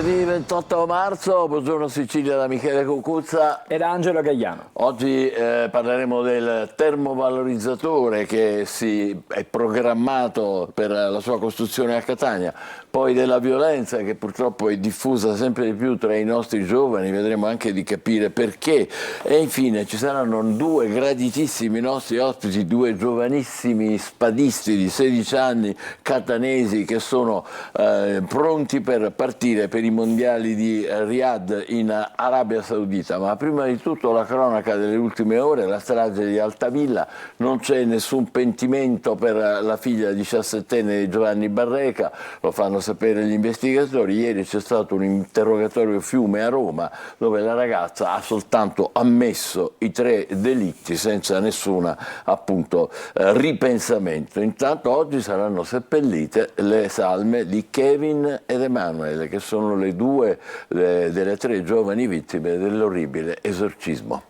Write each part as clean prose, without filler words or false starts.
Mercoledì 28 marzo, buongiorno Sicilia da Michele Cucuzza ed Angelo Gagliano. Oggi parleremo del termovalorizzatore che è programmato per la sua costruzione a Catania, poi della violenza che purtroppo è diffusa sempre di più tra i nostri giovani, vedremo anche di capire perché, e infine ci saranno due graditissimi nostri ospiti, due giovanissimi spadisti di 16 anni catanesi che sono pronti per partire per i mondiali di Riyadh in Arabia Saudita. Ma prima di tutto la cronaca delle ultime ore, la strage di Altavilla, non c'è nessun pentimento per la figlia 17enne di Giovanni Barreca, lo fanno sapere gli investigatori. Ieri c'è stato un interrogatorio fiume a Roma dove la ragazza ha soltanto ammesso i 3 delitti senza nessuna appunto ripensamento. Intanto oggi saranno seppellite le salme di Kevin ed Emanuele, che sono le due delle 3 giovani vittime dell'orribile esorcismo.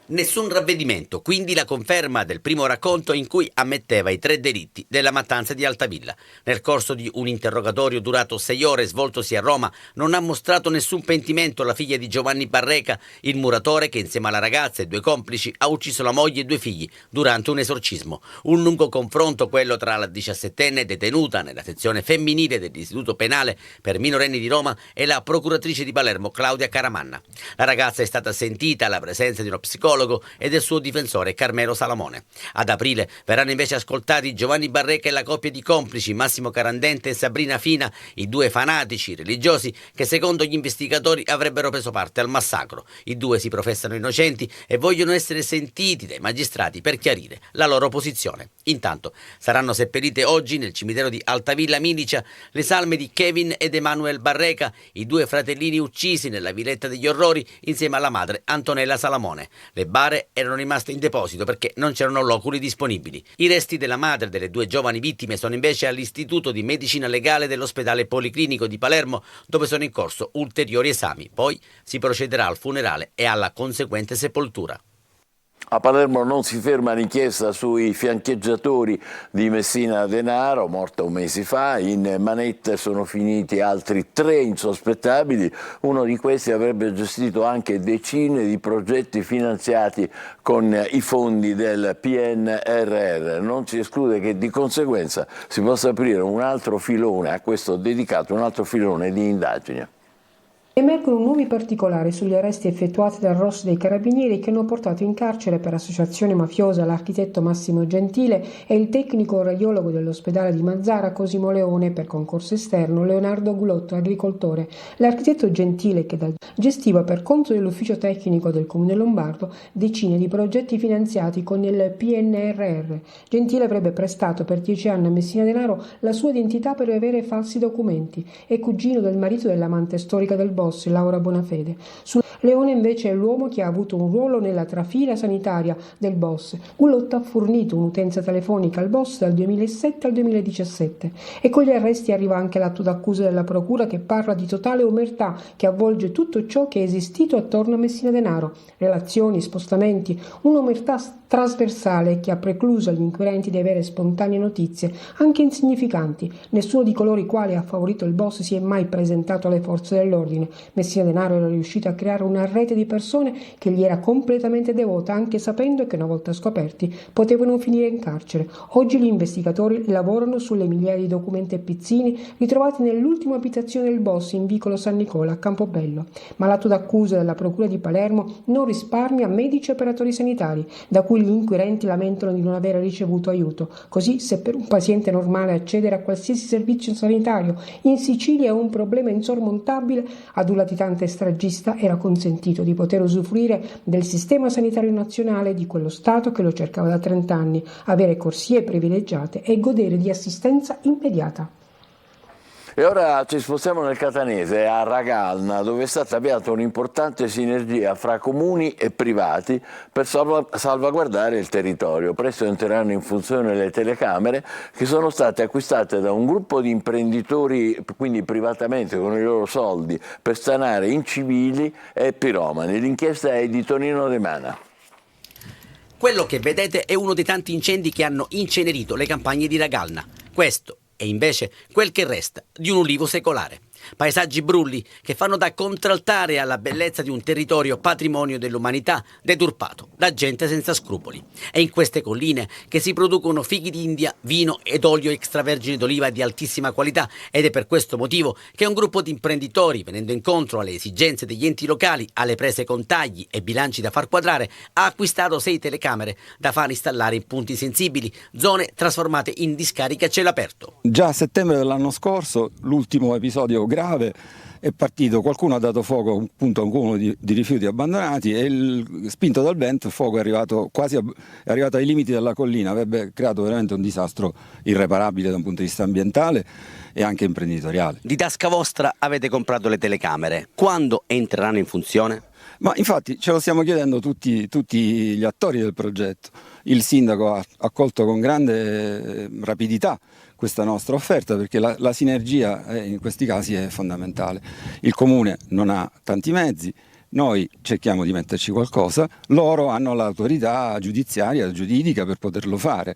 Nessun ravvedimento, quindi la conferma del primo racconto in cui ammetteva i 3 delitti della mattanza di Altavilla. Nel corso di un interrogatorio durato 6 ore svoltosi a Roma non ha mostrato nessun pentimento la figlia di Giovanni Barreca, il muratore che insieme alla ragazza e 2 complici ha ucciso la moglie e 2 figli durante un esorcismo. Un lungo confronto quello tra la 17enne detenuta nella sezione femminile dell'Istituto Penale per minorenni di Roma e la procuratrice di Palermo Claudia Caramanna. La ragazza è stata sentita alla presenza di uno psicologo e del suo difensore Carmelo Salamone. Ad aprile verranno invece ascoltati Giovanni Barreca e la coppia di complici Massimo Carandente e Sabrina Fina, i 2 fanatici religiosi che secondo gli investigatori avrebbero preso parte al massacro. I 2 si professano innocenti e vogliono essere sentiti dai magistrati per chiarire la loro posizione. Intanto saranno seppellite oggi nel cimitero di Altavilla Milicia le salme di Kevin ed Emanuele Barreca, i 2 fratellini uccisi nella Villetta degli Orrori insieme alla madre Antonella Salamone. Le bare erano rimaste in deposito perché non c'erano loculi disponibili. I resti della madre delle 2 giovani vittime sono invece all'Istituto di Medicina Legale dell'Ospedale Policlinico di Palermo, dove sono in corso ulteriori esami. Poi si procederà al funerale e alla conseguente sepoltura. A Palermo non si ferma l'inchiesta sui fiancheggiatori di Messina Denaro, morto un mese fa. In manette sono finiti altri 3 insospettabili. Uno di questi avrebbe gestito anche decine di progetti finanziati con i fondi del PNRR. Non si esclude che di conseguenza si possa aprire un altro filone, a questo dedicato, un altro filone di indagine. Emergono nuovi particolari sugli arresti effettuati dal ROS dei Carabinieri che hanno portato in carcere per associazione mafiosa l'architetto Massimo Gentile e il tecnico radiologo dell'ospedale di Mazara Cosimo Leone per concorso esterno Leonardo Gulotto, agricoltore. L'architetto Gentile, che gestiva per conto dell'ufficio tecnico del Comune Lombardo decine di progetti finanziati con il PNRR. Gentile avrebbe prestato per 10 anni a Messina Denaro la sua identità per avere falsi documenti. È cugino del marito dell'amante storica del boss, Laura Bonafede. Leone invece è l'uomo che ha avuto un ruolo nella trafila sanitaria del boss. Gulotto ha fornito un'utenza telefonica al boss dal 2007 al 2017 e con gli arresti arriva anche l'atto d'accusa della procura che parla di totale omertà che avvolge tutto ciò che è esistito attorno a Messina Denaro, relazioni, spostamenti, un'omertà trasversale che ha precluso agli inquirenti di avere spontanee notizie, anche insignificanti. Nessuno di coloro i quali ha favorito il boss si è mai presentato alle forze dell'ordine. Messina Denaro era riuscito a creare una rete di persone che gli era completamente devota, anche sapendo che una volta scoperti potevano finire in carcere. Oggi gli investigatori lavorano sulle migliaia di documenti e pizzini ritrovati nell'ultima abitazione del boss in vicolo San Nicola a Campobello. Ma l'atto d'accusa della procura di Palermo non risparmia medici e operatori sanitari, da cui gli inquirenti lamentano di non aver ricevuto aiuto. Così, se per un paziente normale accedere a qualsiasi servizio sanitario in Sicilia è un problema insormontabile, ad un latitante stragista era consentito di poter usufruire del sistema sanitario nazionale di quello Stato che lo cercava da 30 anni, avere corsie privilegiate e godere di assistenza immediata. E ora ci spostiamo nel catanese, a Ragalna, dove è stata avviata un'importante sinergia fra comuni e privati per salvaguardare il territorio. Presto entreranno in funzione le telecamere che sono state acquistate da un gruppo di imprenditori, quindi privatamente con i loro soldi, per stanare incivili e piromani. L'inchiesta è di Tonino De Mana. Quello che vedete è uno dei tanti incendi che hanno incenerito le campagne di Ragalna. Questo è invece quel che resta di un ulivo secolare. Paesaggi brulli che fanno da contraltare alla bellezza di un territorio patrimonio dell'umanità deturpato da gente senza scrupoli. È in queste colline che si producono fichi d'India, vino ed olio extravergine d'oliva di altissima qualità, ed è per questo motivo che un gruppo di imprenditori, venendo incontro alle esigenze degli enti locali, alle prese con tagli e bilanci da far quadrare, ha acquistato 6 telecamere da far installare in punti sensibili, zone trasformate in discariche a cielo aperto. Già a settembre dell'anno scorso, l'ultimo episodio grave, è partito, qualcuno ha dato fuoco appunto a un cumulo di rifiuti abbandonati e spinto dal vento il fuoco è arrivato ai limiti della collina, avrebbe creato veramente un disastro irreparabile da un punto di vista ambientale e anche imprenditoriale. Di tasca vostra avete comprato le telecamere, quando entreranno in funzione? Ma infatti ce lo stiamo chiedendo tutti gli attori del progetto. Il sindaco ha accolto con grande rapidità questa nostra offerta perché la sinergia in questi casi è fondamentale. Il comune non ha tanti mezzi, noi cerchiamo di metterci qualcosa, loro hanno l'autorità giudiziaria, giuridica per poterlo fare.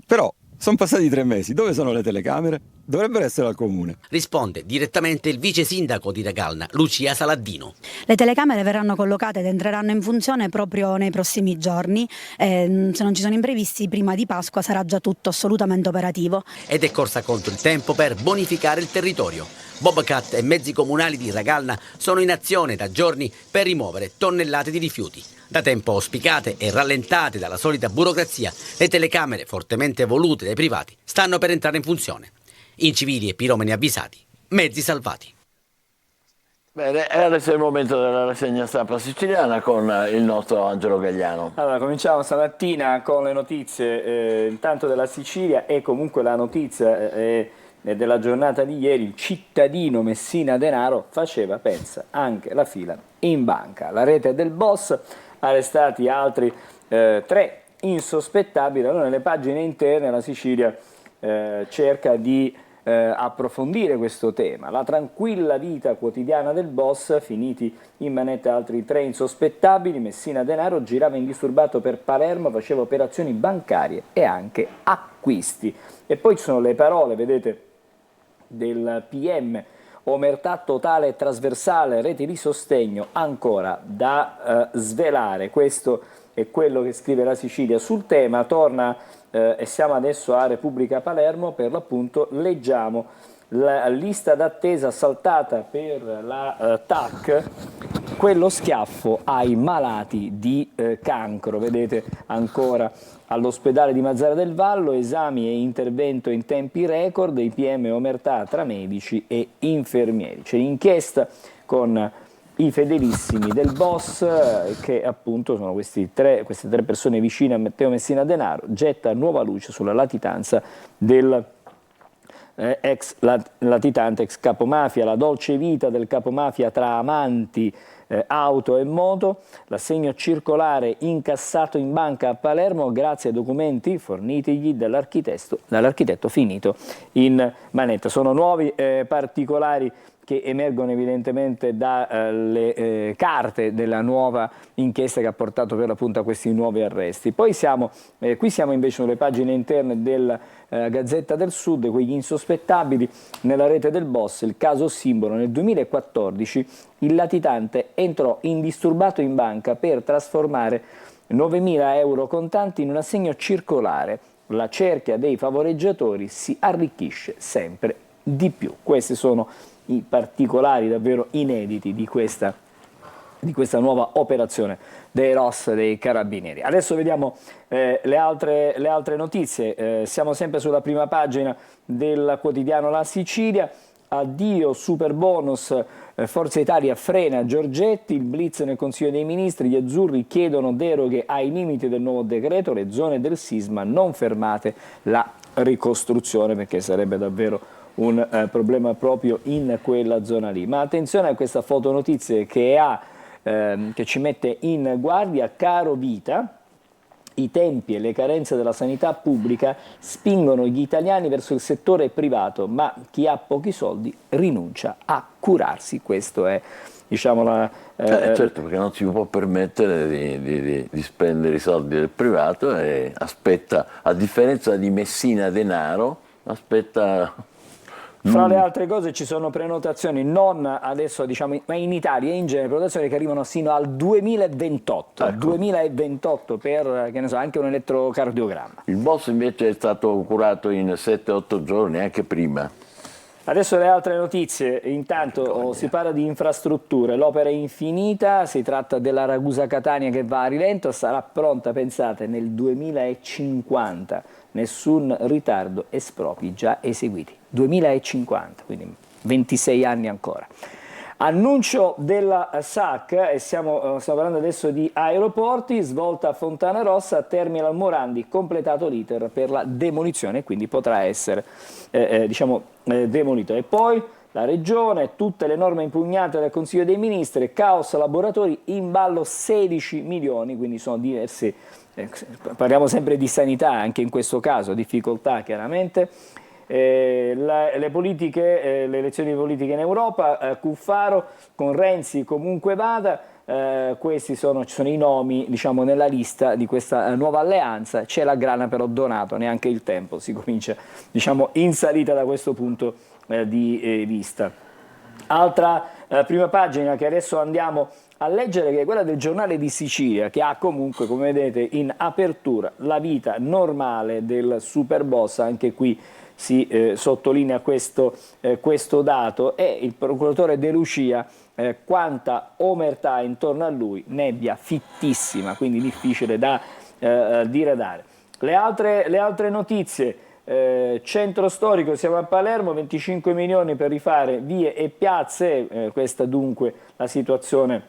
Però sono passati 3 mesi, dove sono le telecamere? Dovrebbero essere al comune. Risponde direttamente il vice sindaco di Ragalna, Lucia Saladdino. Le telecamere verranno collocate ed entreranno in funzione proprio nei prossimi giorni. Se non ci sono imprevisti, prima di Pasqua sarà già tutto assolutamente operativo. Ed è corsa contro il tempo per bonificare il territorio. Bobcat e mezzi comunali di Ragalna sono in azione da giorni per rimuovere tonnellate di rifiuti. Da tempo auspicate e rallentate dalla solita burocrazia, le telecamere fortemente volute dai privati stanno per entrare in funzione. Incivili e piromani avvisati, mezzi salvati. Bene, e adesso è il momento della rassegna stampa siciliana con il nostro Angelo Gagliano. Allora, cominciamo stamattina con le notizie intanto della Sicilia e comunque la notizia della giornata di ieri. Il cittadino Messina Denaro faceva, pensa, anche la fila in banca. La rete del boss, arrestati altri 3 insospettabili. Allora, nelle pagine interne la Sicilia cerca di approfondire questo tema. La tranquilla vita quotidiana del boss, finiti in manette altri 3 insospettabili. Messina Denaro girava indisturbato per Palermo, faceva operazioni bancarie e anche acquisti. E poi ci sono le parole, vedete, del PM: omertà totale e trasversale, reti di sostegno ancora da svelare. Questo è quello che scrive la Sicilia sul tema. Torna e siamo adesso a Repubblica Palermo, per l'appunto leggiamo la lista d'attesa saltata per la TAC, quello schiaffo ai malati di cancro. Vedete ancora all'ospedale di Mazara del Vallo, esami e intervento in tempi record, i PM omertà tra medici e infermieri. C'è l'inchiesta con i fedelissimi del boss, che appunto sono queste tre persone vicine a Matteo Messina Denaro, getta nuova luce sulla latitanza del ex latitante, ex capomafia, la dolce vita del capomafia tra amanti, auto e moto, l'assegno circolare incassato in banca a Palermo grazie ai documenti fornitigli dall'architetto finito in manetta. Sono nuovi particolari che emergono evidentemente dalle carte della nuova inchiesta che ha portato per l'appunto a questi nuovi arresti. Poi qui siamo invece sulle pagine interne della Gazzetta del Sud, quegli insospettabili nella rete del boss, il caso simbolo. Nel 2014 il latitante entrò indisturbato in banca per trasformare 9.000 euro contanti in un assegno circolare. La cerchia dei favoreggiatori si arricchisce sempre di più. Questi sono i particolari davvero inediti di questa nuova operazione dei ROS, dei Carabinieri. Adesso vediamo le altre notizie. Siamo sempre sulla prima pagina del quotidiano La Sicilia. Addio super bonus, Forza Italia frena Giorgetti, il blitz nel Consiglio dei Ministri, gli azzurri chiedono deroghe ai limiti del nuovo decreto, le zone del sisma non fermate la ricostruzione, perché sarebbe davvero un problema proprio in quella zona lì. Ma attenzione a questa fotonotizie che ci mette in guardia. Caro Vita, i tempi e le carenze della sanità pubblica spingono gli italiani verso il settore privato, ma chi ha pochi soldi rinuncia a curarsi. Questo è, diciamo, certo, perché non si può permettere di spendere i soldi del privato e aspetta, a differenza di Messina Denaro, aspetta Fra le altre cose ci sono prenotazioni non adesso diciamo ma in Italia in genere prenotazioni che arrivano sino al 2028, Ecco. 2028 per che ne so, anche un elettrocardiogramma. Il boss invece è stato curato in 7-8 giorni, anche prima. Adesso le altre notizie, intanto si parla di infrastrutture, l'opera è infinita, si tratta della Ragusa-Catania che va a rilento, sarà pronta, pensate, nel 2050, nessun ritardo, espropri già eseguiti, 2050, quindi 26 anni ancora. Annuncio della SAC, e stiamo parlando adesso di aeroporti, svolta a Fontanarossa, Terminal Morandi, completato l'iter per la demolizione, quindi potrà essere demolito. E poi la Regione, tutte le norme impugnate dal Consiglio dei Ministri, caos laboratori, in ballo 16 milioni, quindi sono diversi, parliamo sempre di sanità anche in questo caso, difficoltà chiaramente. Le elezioni politiche in Europa, Cuffaro con Renzi comunque vada, questi ci sono i nomi diciamo, nella lista di questa nuova alleanza, c'è la grana però Donato, neanche il tempo, si comincia diciamo, in salita da questo punto di vista. Altra prima pagina che adesso andiamo a leggere, che è quella del Giornale di Sicilia, che ha comunque, come vedete, in apertura la vita normale del superboss, anche qui si sottolinea questo dato, e il procuratore De Lucia, quanta omertà intorno a lui, nebbia fittissima, quindi difficile da diradare. Le altre notizie, centro storico, siamo a Palermo, 25 milioni per rifare vie e piazze, questa dunque la situazione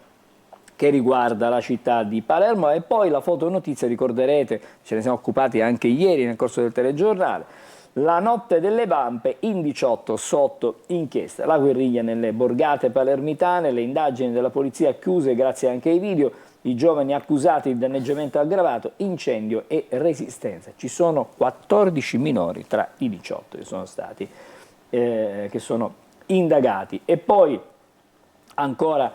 che riguarda la città di Palermo. E poi la fotonotizia, ricorderete, ce ne siamo occupati anche ieri nel corso del telegiornale, la notte delle vampe, in 18 sotto inchiesta, la guerriglia nelle borgate palermitane, le indagini della polizia chiuse grazie anche ai video, i giovani accusati di danneggiamento aggravato, incendio e resistenza. Ci sono 14 minori tra i 18 che sono stati che sono indagati. E poi ancora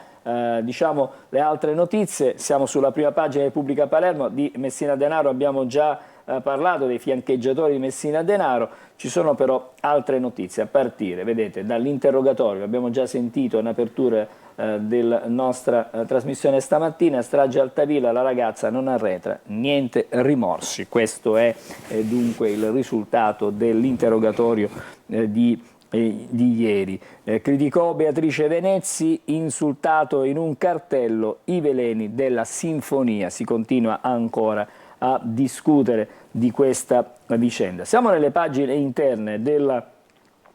diciamo le altre notizie, siamo sulla prima pagina di Repubblica Palermo, di Messina Denaro abbiamo già parlato, dei fiancheggiatori di Messina Denaro. Ci sono però altre notizie a partire, vedete, dall'interrogatorio, abbiamo già sentito in apertura della nostra trasmissione stamattina, strage Altavilla, la ragazza non arretra, niente rimorsi. Questo è dunque il risultato dell'interrogatorio di ieri. Criticò Beatrice Venezzi, insultato in un cartello i veleni della sinfonia. Si continua ancora a discutere di questa vicenda. Siamo nelle pagine interne della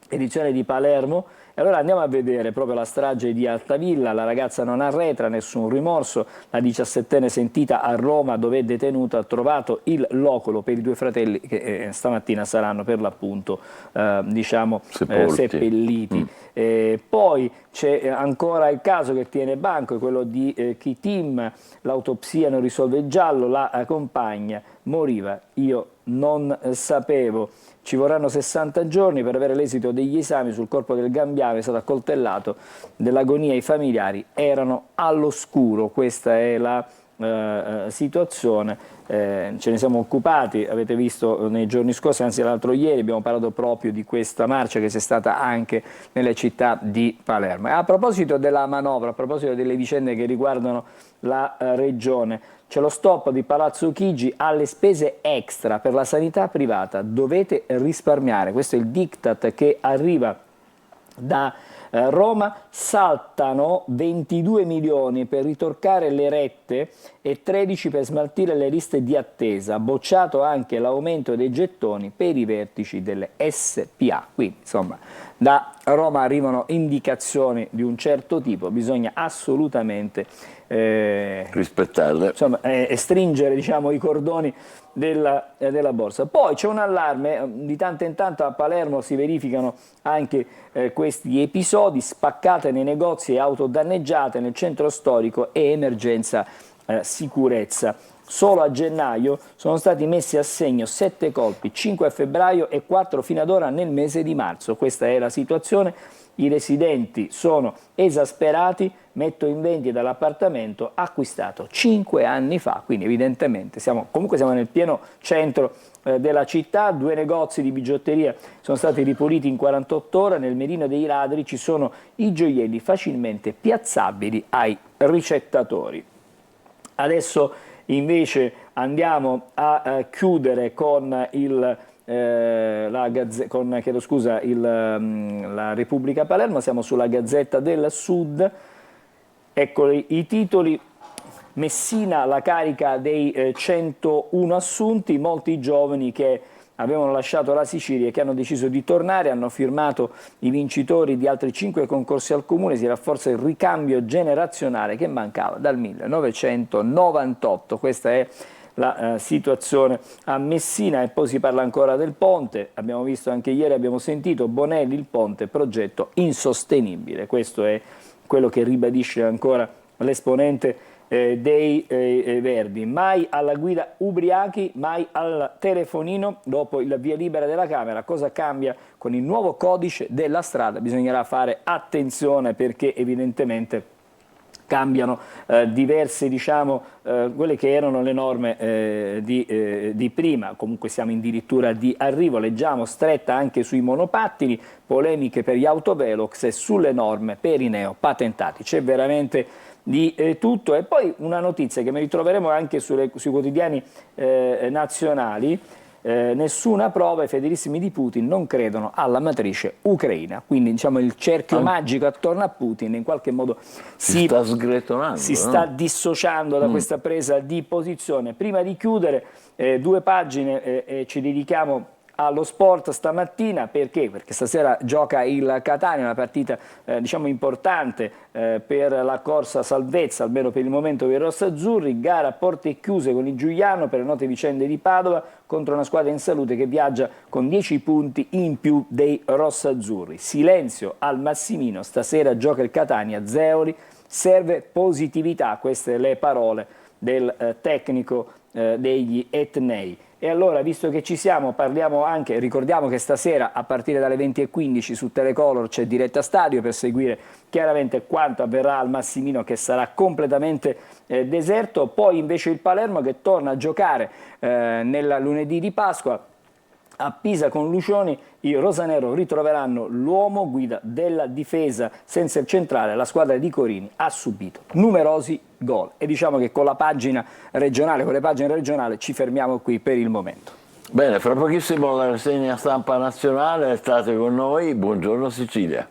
edizione di Palermo e allora andiamo a vedere proprio la strage di Altavilla, la ragazza non arretra, nessun rimorso, la 17enne sentita a Roma dove è detenuta ha trovato il locolo per i due fratelli che stamattina saranno per l'appunto diciamo seppelliti. Poi c'è ancora il caso che tiene banco, è quello di Kitim, l'autopsia non risolve il giallo, la compagna moriva, io non sapevo. Ci vorranno 60 giorni per avere l'esito degli esami sul corpo del Gambiano, è stato accoltellato, dell'agonia i familiari erano all'oscuro. Questa è la situazione, ce ne siamo occupati, avete visto nei giorni scorsi, anzi l'altro ieri abbiamo parlato proprio di questa marcia che c'è stata anche nelle città di Palermo. E a proposito della manovra, a proposito delle vicende che riguardano la regione, c'è lo stop di Palazzo Chigi alle spese extra per la sanità privata, dovete risparmiare, questo è il diktat che arriva da Roma. Saltano 22 milioni per ritorcare le rette e 13 per smaltire le liste di attesa, bocciato anche l'aumento dei gettoni per i vertici delle SPA. Quindi insomma da Roma arrivano indicazioni di un certo tipo, bisogna assolutamente rispettarle, insomma, stringere diciamo, i cordoni della borsa. Poi c'è un allarme, di tanto in tanto a Palermo si verificano anche questi episodi, spaccate nei negozi e auto danneggiate nel centro storico e emergenza sicurezza. Solo a gennaio sono stati messi a segno 7 colpi, 5 a febbraio e 4 fino ad ora nel mese di marzo. Questa è la situazione i residenti sono esasperati, metto in vendita l'appartamento acquistato 5 anni fa, quindi evidentemente comunque siamo nel pieno centro della città. 2 negozi di bigiotteria sono stati ripuliti in 48 ore, nel mirino dei ladri ci sono i gioielli facilmente piazzabili ai ricettatori. Adesso invece andiamo a chiudere con la Repubblica Palermo, siamo sulla Gazzetta del Sud. Eccoli i titoli. Messina la carica dei 101 assunti, molti giovani che avevano lasciato la Sicilia e che hanno deciso di tornare, hanno firmato i vincitori di altri 5 concorsi al comune, si rafforza il ricambio generazionale che mancava dal 1998, questa è la situazione a Messina. E poi si parla ancora del ponte, abbiamo visto anche ieri, abbiamo sentito Bonelli, il ponte, progetto insostenibile, questo è quello che ribadisce ancora l'esponente dei Verdi. Mai alla guida ubriachi, mai al telefonino. Dopo il via libera della Camera, cosa cambia con il nuovo codice della strada? Bisognerà fare attenzione perché evidentemente cambiano diverse, diciamo, quelle che erano le norme di prima. Comunque siamo addirittura di arrivo, leggiamo stretta anche sui monopattini, polemiche per gli autovelox e sulle norme per i neopatentati. C'è veramente di tutto. E poi una notizia che mi ritroveremo anche sui quotidiani nazionali. Nessuna prova, i fedelissimi di Putin non credono alla matrice ucraina, quindi diciamo il cerchio magico attorno a Putin in qualche modo si sta sgretolando, si sta dissociando da questa presa di posizione. Prima di chiudere 2 pagine ci dedichiamo allo sport stamattina. Perché? Perché stasera gioca il Catania, una partita diciamo importante per la corsa salvezza, almeno per il momento per i rossazzurri. Gara a porte chiuse con il Giuliano per le note vicende di Padova contro una squadra in salute che viaggia con 10 punti in più dei rossazzurri. Silenzio al Massimino, stasera gioca il Catania, Zeoli, serve positività, queste le parole del tecnico degli etnei. E allora, visto che ci siamo, parliamo anche, ricordiamo che stasera a partire dalle 20:15 su Telecolor c'è diretta stadio per seguire chiaramente quanto avverrà al Massimino, che sarà completamente deserto. Poi invece il Palermo che torna a giocare nel lunedì di Pasqua a Pisa con Lucioni. I rosanero ritroveranno l'uomo guida della difesa. Senza il centrale la squadra di Corini ha subito numerosi gol. E diciamo che con la pagina regionale, con le pagine regionali ci fermiamo qui per il momento. Bene, fra pochissimo la rassegna stampa nazionale, state con noi, buongiorno Sicilia.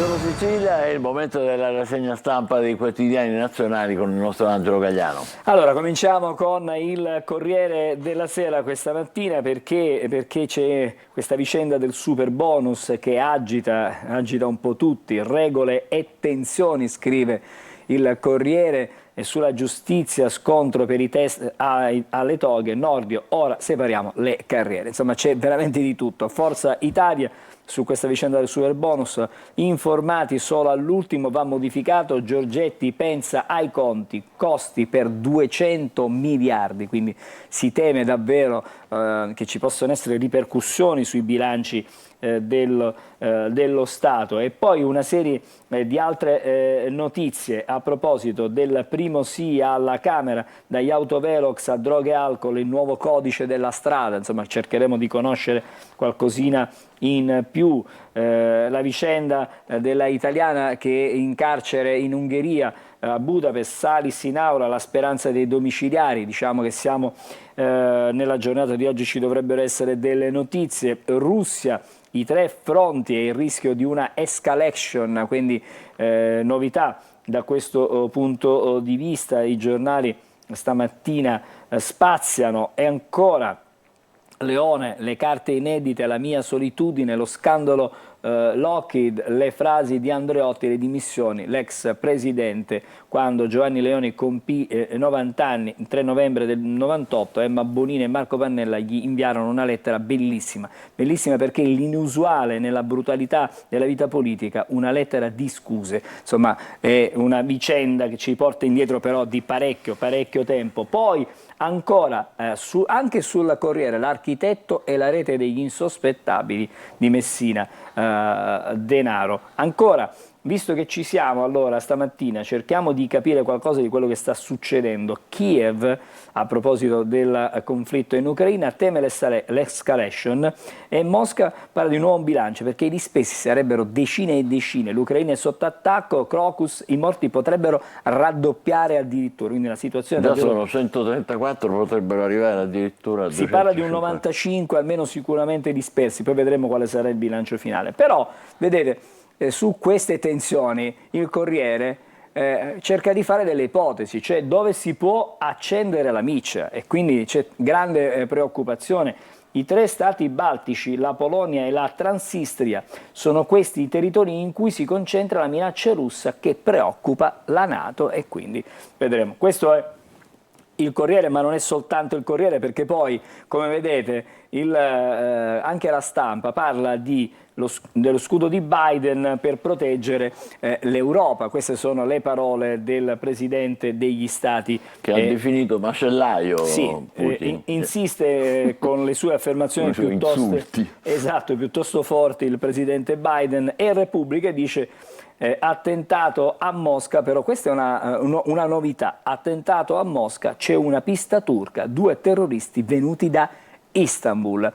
Buongiorno Sicilia, è il momento della rassegna stampa dei quotidiani nazionali con il nostro Angelo Gagliano. Allora, cominciamo con il Corriere della Sera questa mattina perché c'è questa vicenda del super bonus che agita un po' tutti, regole e tensioni, scrive il Corriere, e sulla giustizia, scontro per i test alle toghe, Nordio, ora separiamo le carriere. Insomma, c'è veramente di tutto. Forza Italia su questa vicenda del super bonus, informati solo all'ultimo, va modificato, Giorgetti pensa ai conti, costi per 200 miliardi, quindi si teme davvero che ci possano essere ripercussioni sui bilanci dello Stato. E poi una serie di altre notizie a proposito del primo sì alla Camera, dagli autovelox a droghe e alcol, il nuovo codice della strada, insomma cercheremo di conoscere qualcosina in più. La vicenda della italiana che è in carcere in Ungheria, a Budapest, Salis in aula, la speranza dei domiciliari. Diciamo che siamo nella giornata di oggi, ci dovrebbero essere delle notizie. Russia, i 3 fronti e il rischio di una escalation, quindi novità da questo punto di vista. I giornali stamattina spaziano. E ancora Leone, le carte inedite, la mia solitudine, lo scandalo Lockheed le frasi di Andreotti, le dimissioni, l'ex presidente, quando Giovanni Leoni compì 90 anni, il 3 novembre del 98, Emma Bonino e Marco Pannella gli inviarono una lettera bellissima, bellissima perché l'inusuale nella brutalità della vita politica, una lettera di scuse, insomma è una vicenda che ci porta indietro però di parecchio tempo. Poi ancora anche sul Corriere l'architetto e la rete degli insospettabili di Messina Denaro. Ancora, visto che ci siamo, allora stamattina cerchiamo di capire qualcosa di quello che sta succedendo. Kiev, a proposito del conflitto in Ucraina, teme l'escalation e Mosca parla di un nuovo bilancio perché i dispesi sarebbero decine e decine, l'Ucraina è sotto attacco, Crocus, i morti potrebbero raddoppiare addirittura, quindi la situazione già sono 134, potrebbero arrivare addirittura a 250. Si parla di un 95 almeno sicuramente dispersi, poi vedremo quale sarà il bilancio finale. Però, vedete, su queste tensioni il Corriere cerca di fare delle ipotesi, cioè dove si può accendere la miccia, e quindi c'è grande preoccupazione. I 3 stati baltici, la Polonia e la Transnistria, sono questi i territori in cui si concentra la minaccia russa che preoccupa la NATO, e quindi vedremo. Questo è il Corriere, ma non è soltanto il Corriere, perché poi, come vedete, anche la Stampa parla dello scudo di Biden per proteggere l'Europa. Queste sono le parole del Presidente degli Stati. Che ha definito macellaio. Sì, insiste con le sue affermazioni piuttosto forti il Presidente Biden, e Repubblica dice attentato a Mosca, però questa è una novità, attentato a Mosca, c'è una pista turca, 2 terroristi venuti da Istanbul.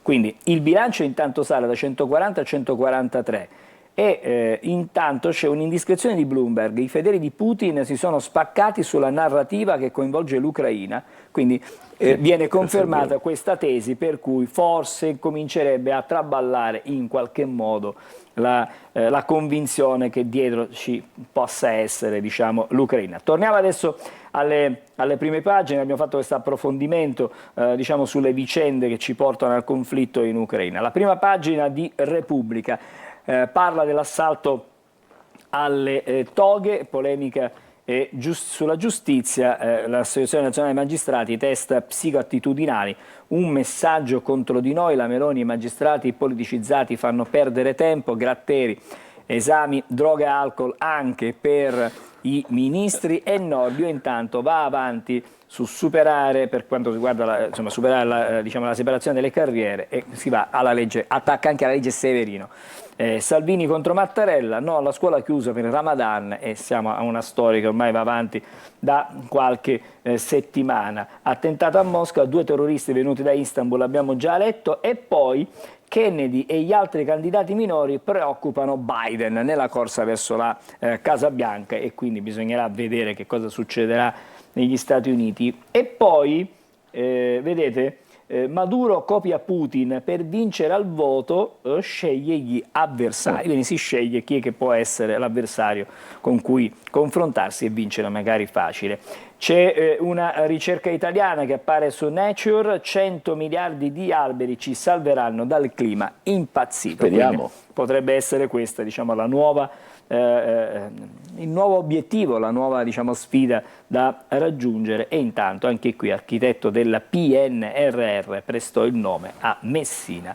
Quindi il bilancio intanto sale da 140 a 143 e intanto c'è un'indiscrezione di Bloomberg, i fedeli di Putin si sono spaccati sulla narrativa che coinvolge l'Ucraina, quindi viene confermata questa tesi per cui forse comincerebbe a traballare in qualche modo la convinzione che dietro ci possa essere, diciamo, l'Ucraina. Torniamo adesso alle prime pagine. Abbiamo fatto questo approfondimento diciamo, sulle vicende che ci portano al conflitto in Ucraina. La prima pagina di Repubblica parla dell'assalto alle toghe, polemica sulla giustizia, l'Associazione Nazionale dei Magistrati, test psicoattitudinali, un messaggio contro di noi, la Meloni e i magistrati politicizzati fanno perdere tempo, Gratteri, esami, droga e alcol anche per i ministri, e Nordio intanto va avanti su superare, per quanto riguarda la separazione delle carriere, e si va alla legge, attacca anche alla legge Severino. Salvini contro Mattarella, no alla scuola chiusa per il Ramadan, e siamo a una storia che ormai va avanti da qualche settimana. Attentato a Mosca, 2 terroristi venuti da Istanbul, abbiamo già letto, e poi Kennedy e gli altri candidati minori preoccupano Biden nella corsa verso la Casa Bianca, e quindi bisognerà vedere che cosa succederà negli Stati Uniti. E poi, vedete, Maduro copia Putin per vincere al voto, sceglie gli avversari, quindi si sceglie chi è che può essere l'avversario con cui confrontarsi e vincere magari facile. C'è una ricerca italiana che appare su Nature, 100 miliardi di alberi ci salveranno dal clima impazzito. Speriamo. Quindi potrebbe essere questa, diciamo, la nuova il nuovo obiettivo, la nuova, diciamo, sfida da raggiungere. E intanto anche qui architetto della PNRR prestò il nome a Messina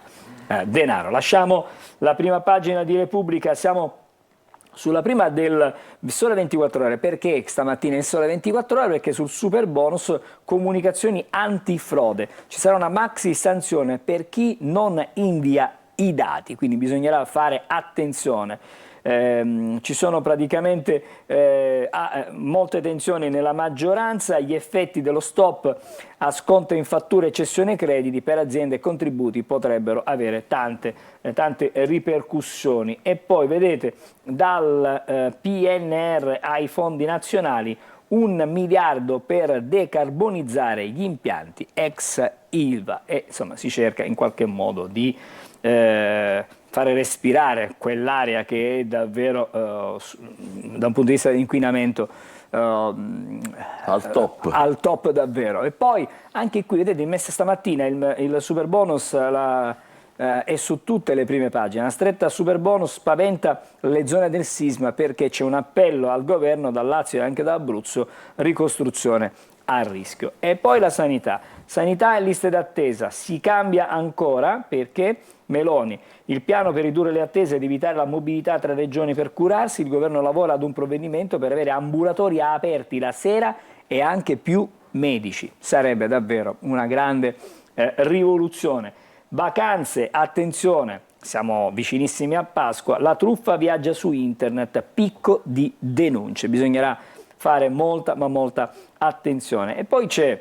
Denaro. Lasciamo la prima pagina di Repubblica, siamo sulla prima del Sole 24 Ore. Perché stamattina il Sole 24 Ore? Perché sul super bonus comunicazioni antifrode ci sarà una maxi sanzione per chi non invia i dati, quindi bisognerà fare attenzione. Ci sono praticamente molte tensioni nella maggioranza, gli effetti dello stop a sconto in fatture e cessione crediti per aziende e contributi potrebbero avere tante ripercussioni. E poi vedete, dal PNR ai fondi nazionali, 1 miliardo per decarbonizzare gli impianti ex Ilva, e insomma si cerca in qualche modo di fare respirare quell'area che è davvero, da un punto di vista di inquinamento, al top davvero. E poi anche qui vedete, in messa stamattina il super bonus, è su tutte le prime pagine. La stretta superbonus spaventa le zone del sisma perché c'è un appello al governo dal Lazio e anche dall'Abruzzo, ricostruzione a rischio. E poi la sanità. Sanità e liste d'attesa. Si cambia ancora perché Meloni, il piano per ridurre le attese ed evitare la mobilità tra regioni per curarsi, il governo lavora ad un provvedimento per avere ambulatori aperti la sera e anche più medici. Sarebbe davvero una grande rivoluzione. Vacanze, attenzione, siamo vicinissimi a Pasqua, la truffa viaggia su internet, picco di denunce, bisognerà fare molta ma molta attenzione. E poi c'è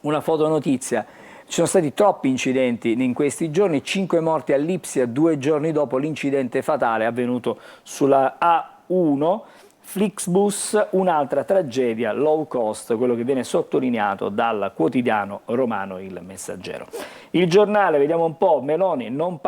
una fotonotizia, ci sono stati troppi incidenti in questi giorni, 5 morti a Lipsia 2 giorni dopo l'incidente fatale avvenuto sulla A1, Flixbus, un'altra tragedia low cost, quello che viene sottolineato dal quotidiano romano Il Messaggero. Il Giornale, vediamo un po', Meloni, non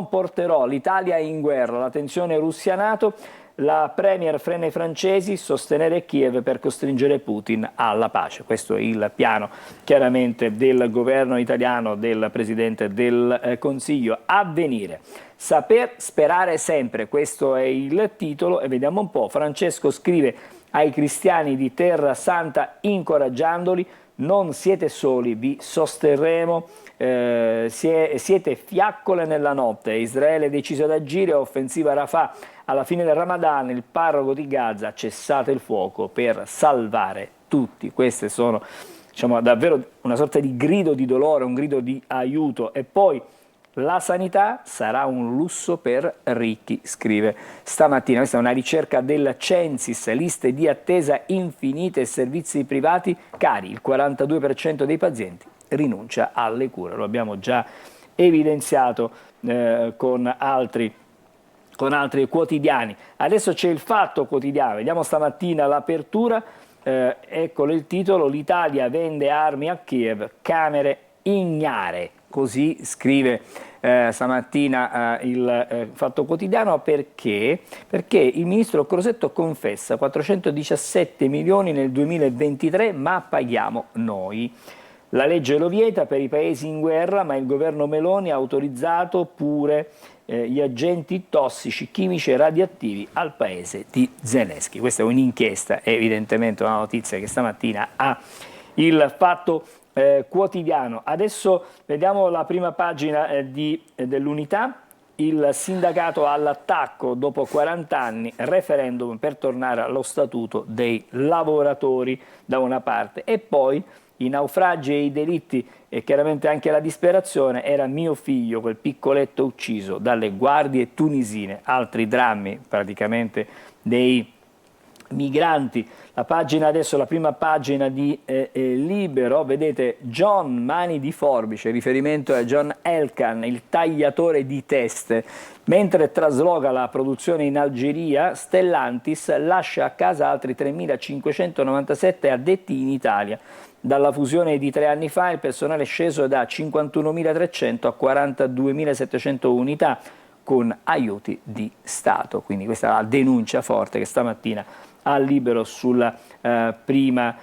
porterò l'Italia in guerra, la tensione Russia-NATO, la Premier frena i francesi, sostenere Kiev per costringere Putin alla pace. Questo è il piano chiaramente del governo italiano, del Presidente del Consiglio. Avvenire. Saper sperare sempre, questo è il titolo e vediamo un po'. Francesco scrive ai cristiani di Terra Santa incoraggiandoli: non siete soli, vi sosterremo, siete fiaccole nella notte. Israele è deciso ad agire, offensiva Rafah. Alla fine del Ramadan il parroco di Gaza: cessate il fuoco per salvare tutti. Queste sono, diciamo, davvero una sorta di grido di dolore, un grido di aiuto. E poi la sanità sarà un lusso per ricchi, scrive stamattina. Questa è una ricerca del Censis, liste di attesa infinite e servizi privati cari. Il 42% dei pazienti rinuncia alle cure. Lo abbiamo già evidenziato con altri quotidiani. Adesso c'è il Fatto Quotidiano, vediamo stamattina l'apertura, eccolo il titolo: l'Italia vende armi a Kiev, Camere ignare. Così scrive stamattina il Fatto Quotidiano. Perché il ministro Crosetto confessa 417 milioni nel 2023, ma paghiamo noi. La legge lo vieta per i paesi in guerra, ma il governo Meloni ha autorizzato pure gli agenti tossici, chimici e radioattivi al paese di Zelensky. Questa è un'inchiesta, è evidentemente una notizia che stamattina ha il Fatto Quotidiano. Adesso vediamo la prima pagina dell'Unità. Il sindacato all'attacco dopo 40 anni, referendum per tornare allo statuto dei lavoratori da una parte, e poi i naufragi e i delitti e chiaramente anche la disperazione. Era mio figlio, quel piccoletto ucciso dalle guardie tunisine. Altri drammi praticamente dei migranti. La pagina adesso, la prima pagina di Libero, vedete John Mani di Forbice, riferimento a John Elkann, il tagliatore di teste. Mentre trasloca la produzione in Algeria, Stellantis lascia a casa altri 3.597 addetti in Italia. Dalla fusione di 3 anni fa il personale è sceso da 51.300 a 42.700 unità con aiuti di Stato. Quindi questa è la denuncia forte che stamattina ha Libero sulla prima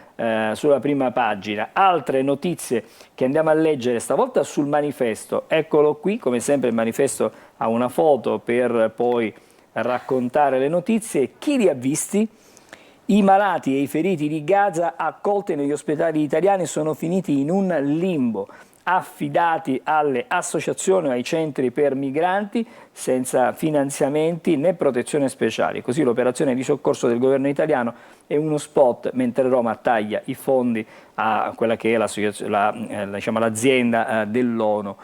pagina. Altre notizie che andiamo a leggere stavolta sul Manifesto. Eccolo qui, come sempre il Manifesto ha una foto per poi raccontare le notizie. Chi li ha visti? I malati e i feriti di Gaza accolti negli ospedali italiani sono finiti in un limbo, affidati alle associazioni o ai centri per migranti senza finanziamenti né protezione speciale. Così l'operazione di soccorso del governo italiano è uno spot, mentre Roma taglia i fondi a quella che è l'azienda dell'ONU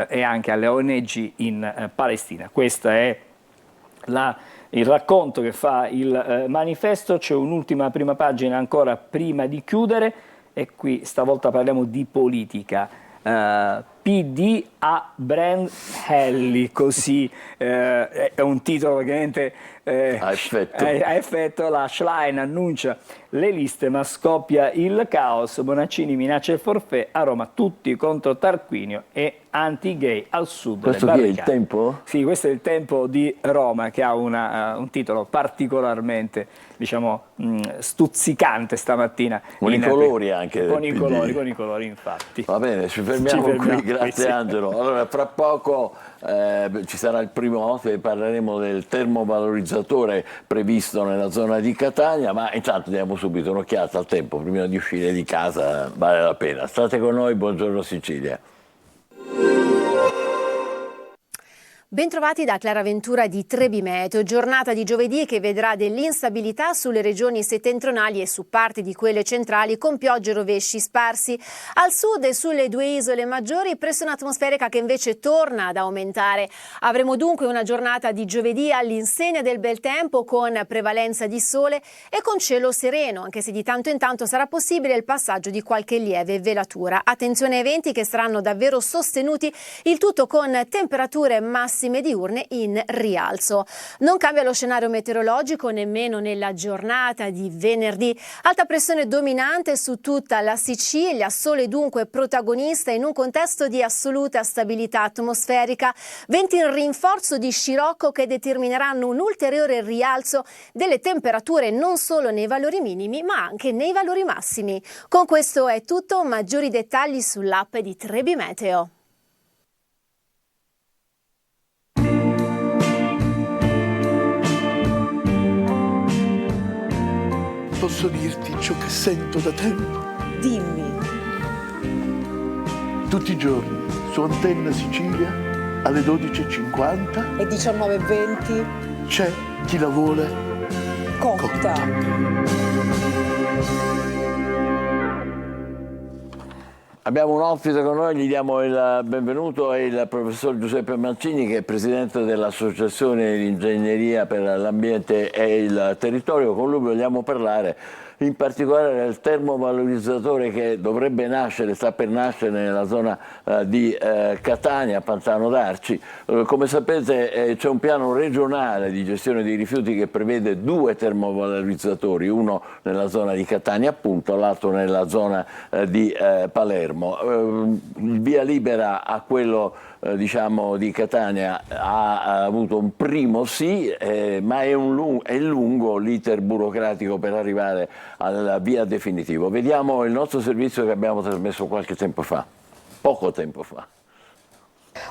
e anche alle ONG in Palestina. Questa è il racconto che fa il Manifesto. C'è un'ultima prima pagina ancora prima di chiudere, e qui stavolta parliamo di politica. PD a Brand Helly, così è un titolo ovviamente a effetto. La Schlein annuncia le liste ma scoppia il caos, Bonaccini minaccia il forfait, a Roma tutti contro Tarquinio e anti-gay al sud. Questo qui è il Tempo? Sì, questo è il Tempo di Roma, che ha un titolo particolarmente, diciamo, stuzzicante stamattina. Con i colori anche. Con i colori infatti. Va bene, ci fermiamo qui. Grazie Angelo. Allora, fra poco ci sarà il primo ospite, parleremo del termovalorizzatore previsto nella zona di Catania, ma intanto diamo subito un'occhiata al tempo prima di uscire di casa, vale la pena. State con noi, buongiorno Sicilia. Bentrovati da Clara Ventura di Trebi Meteo, giornata di giovedì che vedrà dell'instabilità sulle regioni settentrionali e su parti di quelle centrali con piogge e rovesci sparsi. Al sud e sulle due isole maggiori pressione atmosferica che invece torna ad aumentare. Avremo dunque una giornata di giovedì all'insegna del bel tempo con prevalenza di sole e con cielo sereno, anche se di tanto in tanto sarà possibile il passaggio di qualche lieve velatura. Attenzione ai venti che saranno davvero sostenuti, il tutto con temperature massime diurne in rialzo. Non cambia lo scenario meteorologico nemmeno nella giornata di venerdì. Alta pressione dominante su tutta la Sicilia, sole dunque protagonista in un contesto di assoluta stabilità atmosferica, venti in rinforzo di scirocco che determineranno un ulteriore rialzo delle temperature non solo nei valori minimi ma anche nei valori massimi. Con questo è tutto, maggiori dettagli sull'app di Trebi Meteo. Posso dirti ciò che sento da tempo? Dimmi. Tutti i giorni su Antenna Sicilia alle 12:50 E 19:20? c'è chi la vuole Cotta. Abbiamo un ospite con noi, gli diamo il benvenuto, è il professor Giuseppe Mancini, che è presidente dell'Associazione di Ingegneria per l'Ambiente e il Territorio. Con lui vogliamo parlare in particolare del termovalorizzatore che dovrebbe nascere, sta per nascere nella zona di Catania, Pantano d'Arci. Come sapete c'è un piano regionale di gestione dei rifiuti che prevede 2 termovalorizzatori, uno nella zona di Catania appunto, l'altro nella zona di Palermo. Il via libera a quello diciamo di Catania ha avuto un primo sì, ma è lungo l'iter burocratico per arrivare al via definitivo. Vediamo il nostro servizio che abbiamo trasmesso qualche tempo fa, poco tempo fa.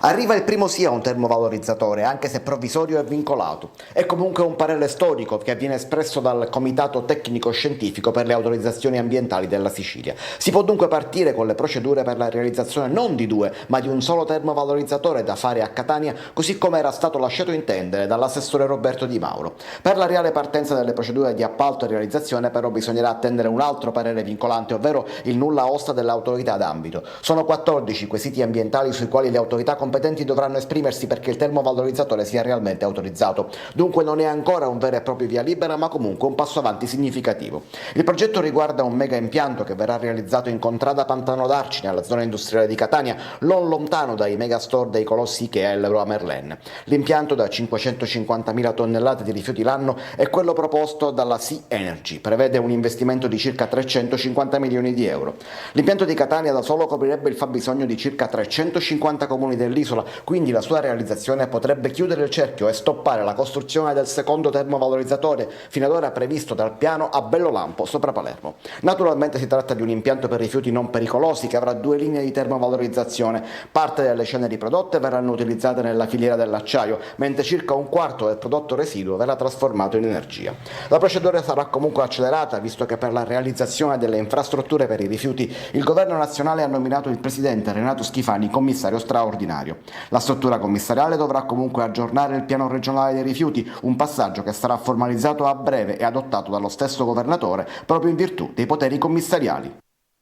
Arriva il primo sì a un termovalorizzatore, anche se provvisorio e vincolato. È comunque un parere storico che viene espresso dal Comitato Tecnico Scientifico per le autorizzazioni ambientali della Sicilia. Si può dunque partire con le procedure per la realizzazione non di 2, ma di un solo termovalorizzatore da fare a Catania, così come era stato lasciato intendere dall'assessore Roberto Di Mauro. Per la reale partenza delle procedure di appalto e realizzazione però bisognerà attendere un altro parere vincolante, ovvero il nulla osta dell'autorità d'ambito. Sono 14 quesiti ambientali sui quali le autorità competenti dovranno esprimersi perché il termovalorizzatore sia realmente autorizzato. Dunque non è ancora un vero e proprio via libera, ma comunque un passo avanti significativo. Il progetto riguarda un mega impianto che verrà realizzato in contrada Pantano d'Arci, nella zona industriale di Catania, non lontano dai megastore dei colossi Ikea e Leroy Merlin. L'impianto da 550.000 tonnellate di rifiuti l'anno è quello proposto dalla Sea Energy, prevede un investimento di circa 350 milioni di euro. L'impianto di Catania da solo coprirebbe il fabbisogno di circa 350 comuni dell'isola, quindi la sua realizzazione potrebbe chiudere il cerchio e stoppare la costruzione del secondo termovalorizzatore fino ad ora previsto dal piano a Bellolampo sopra Palermo. Naturalmente si tratta di un impianto per rifiuti non pericolosi che avrà 2 linee di termovalorizzazione. Parte delle ceneri prodotte verranno utilizzate nella filiera dell'acciaio, mentre circa un quarto del prodotto residuo verrà trasformato in energia. La procedura sarà comunque accelerata, visto che per la realizzazione delle infrastrutture per i rifiuti il governo nazionale ha nominato il presidente Renato Schifani commissario straordinario. La struttura commissariale dovrà comunque aggiornare il piano regionale dei rifiuti, un passaggio che sarà formalizzato a breve e adottato dallo stesso governatore proprio in virtù dei poteri commissariali.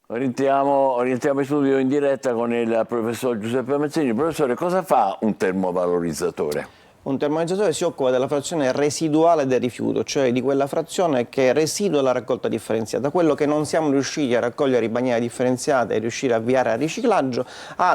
Orientiamo in studio in diretta con il professor Giuseppe Mancini. Professore, cosa fa un termovalorizzatore? Un termovalorizzatore si occupa della frazione residuale del rifiuto, cioè di quella frazione che residua la raccolta differenziata, quello che non siamo riusciti a raccogliere in bagnate differenziate e riuscire a avviare al riciclaggio,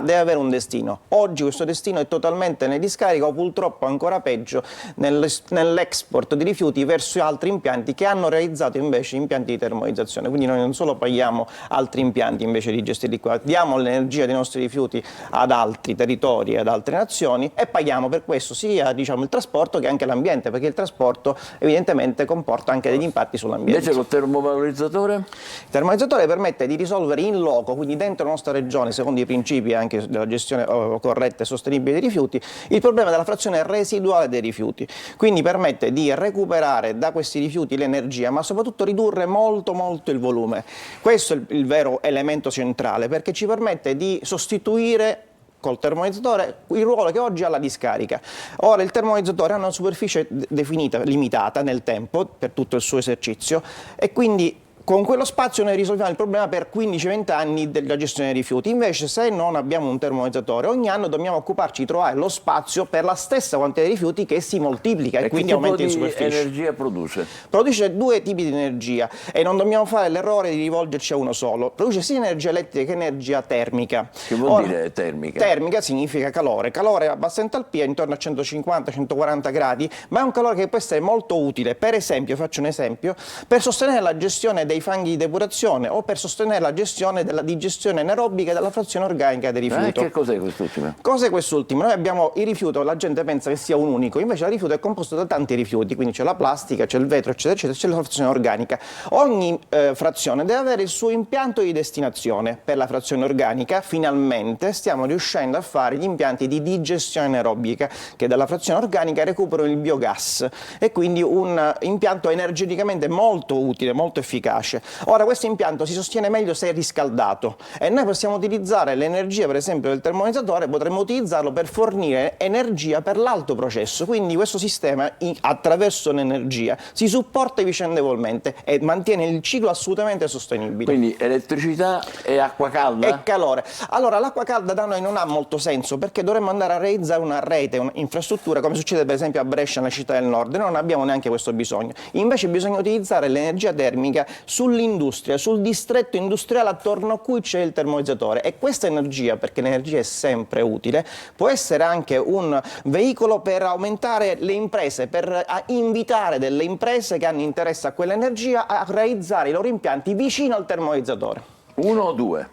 deve avere un destino. Oggi questo destino è totalmente nel discarico o purtroppo ancora peggio nell'export di rifiuti verso altri impianti che hanno realizzato invece impianti di termovalorizzazione. Quindi noi non solo paghiamo altri impianti invece di gestirli qua, diamo l'energia dei nostri rifiuti ad altri territori, ad altre nazioni e paghiamo per questo sia diciamo, il trasporto che anche l'ambiente, perché il trasporto evidentemente comporta anche degli impatti sull'ambiente. Invece col termovalorizzatore? Il termovalorizzatore permette di risolvere in loco, quindi dentro la nostra regione, secondo i principi anche della gestione corretta e sostenibile dei rifiuti, il problema della frazione residuale dei rifiuti. Quindi permette di recuperare da questi rifiuti l'energia, ma soprattutto ridurre molto il volume. Questo è il vero elemento centrale, perché ci permette di sostituire col termovalorizzatore il ruolo che oggi ha la discarica. Ora il termovalorizzatore ha una superficie definita, limitata nel tempo per tutto il suo esercizio, e quindi con quello spazio noi risolviamo il problema per 15-20 anni della gestione dei rifiuti. Invece, se non abbiamo un termovalorizzatore, ogni anno dobbiamo occuparci di trovare lo spazio per la stessa quantità di rifiuti che si moltiplica e quindi aumenta in superficie. Che energia produce? Produce due tipi di energia e non dobbiamo fare l'errore di rivolgerci a uno solo. Produce sia energia elettrica che energia termica. Che vuol dire termica? Termica significa calore. Calore a bassa entalpia, intorno a 150-140 gradi, ma è un calore che può essere molto utile. Per esempio, faccio un esempio, per sostenere la gestione dei fanghi di depurazione o per sostenere la gestione della digestione anaerobica della frazione organica del rifiuto. Che cos'è quest'ultimo? Cos'è quest'ultimo? Noi abbiamo il rifiuto, la gente pensa che sia un unico, invece il rifiuto è composto da tanti rifiuti, quindi c'è la plastica, c'è il vetro, eccetera, eccetera, c'è la frazione organica. Ogni frazione deve avere il suo impianto di destinazione. Per la frazione organica, finalmente, stiamo riuscendo a fare gli impianti di digestione anaerobica, che dalla frazione organica recuperano il biogas, e quindi un impianto energeticamente molto utile, molto efficace. Ora, questo impianto si sostiene meglio se è riscaldato e noi possiamo utilizzare l'energia, per esempio, del termovalorizzatore, potremmo utilizzarlo per fornire energia per l'alto processo. Quindi questo sistema, attraverso l'energia, si supporta vicendevolmente e mantiene il ciclo assolutamente sostenibile. Quindi elettricità e acqua calda? E calore. Allora, l'acqua calda da noi non ha molto senso, perché dovremmo andare a realizzare una rete, un'infrastruttura, come succede per esempio a Brescia, nella città del nord. Noi non abbiamo neanche questo bisogno. Invece bisogna utilizzare l'energia termica sull'industria, sul distretto industriale attorno a cui c'è il termovalorizzatore, e questa energia, perché l'energia è sempre utile, può essere anche un veicolo per aumentare le imprese, per invitare delle imprese che hanno interesse a quell'energia a realizzare i loro impianti vicino al termovalorizzatore. Uno o due?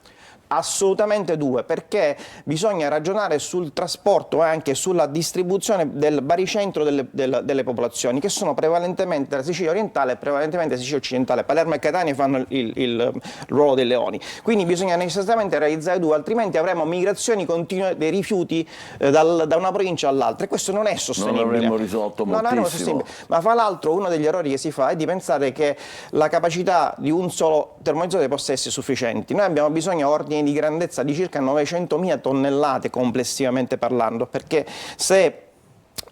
Assolutamente due, perché bisogna ragionare sul trasporto e anche sulla distribuzione del baricentro delle popolazioni, che sono prevalentemente la Sicilia orientale e prevalentemente la Sicilia occidentale. Palermo e Catania fanno il ruolo dei leoni, quindi bisogna necessariamente realizzare due, altrimenti avremo migrazioni continue dei rifiuti da una provincia all'altra, e questo non è sostenibile. Non avremmo risolto moltissimo. Ma fra l'altro uno degli errori che si fa è di pensare che la capacità di un solo termovalorizzatore possa essere sufficiente. Noi abbiamo bisogno a ordine di grandezza di circa 900.000 tonnellate complessivamente parlando, perché se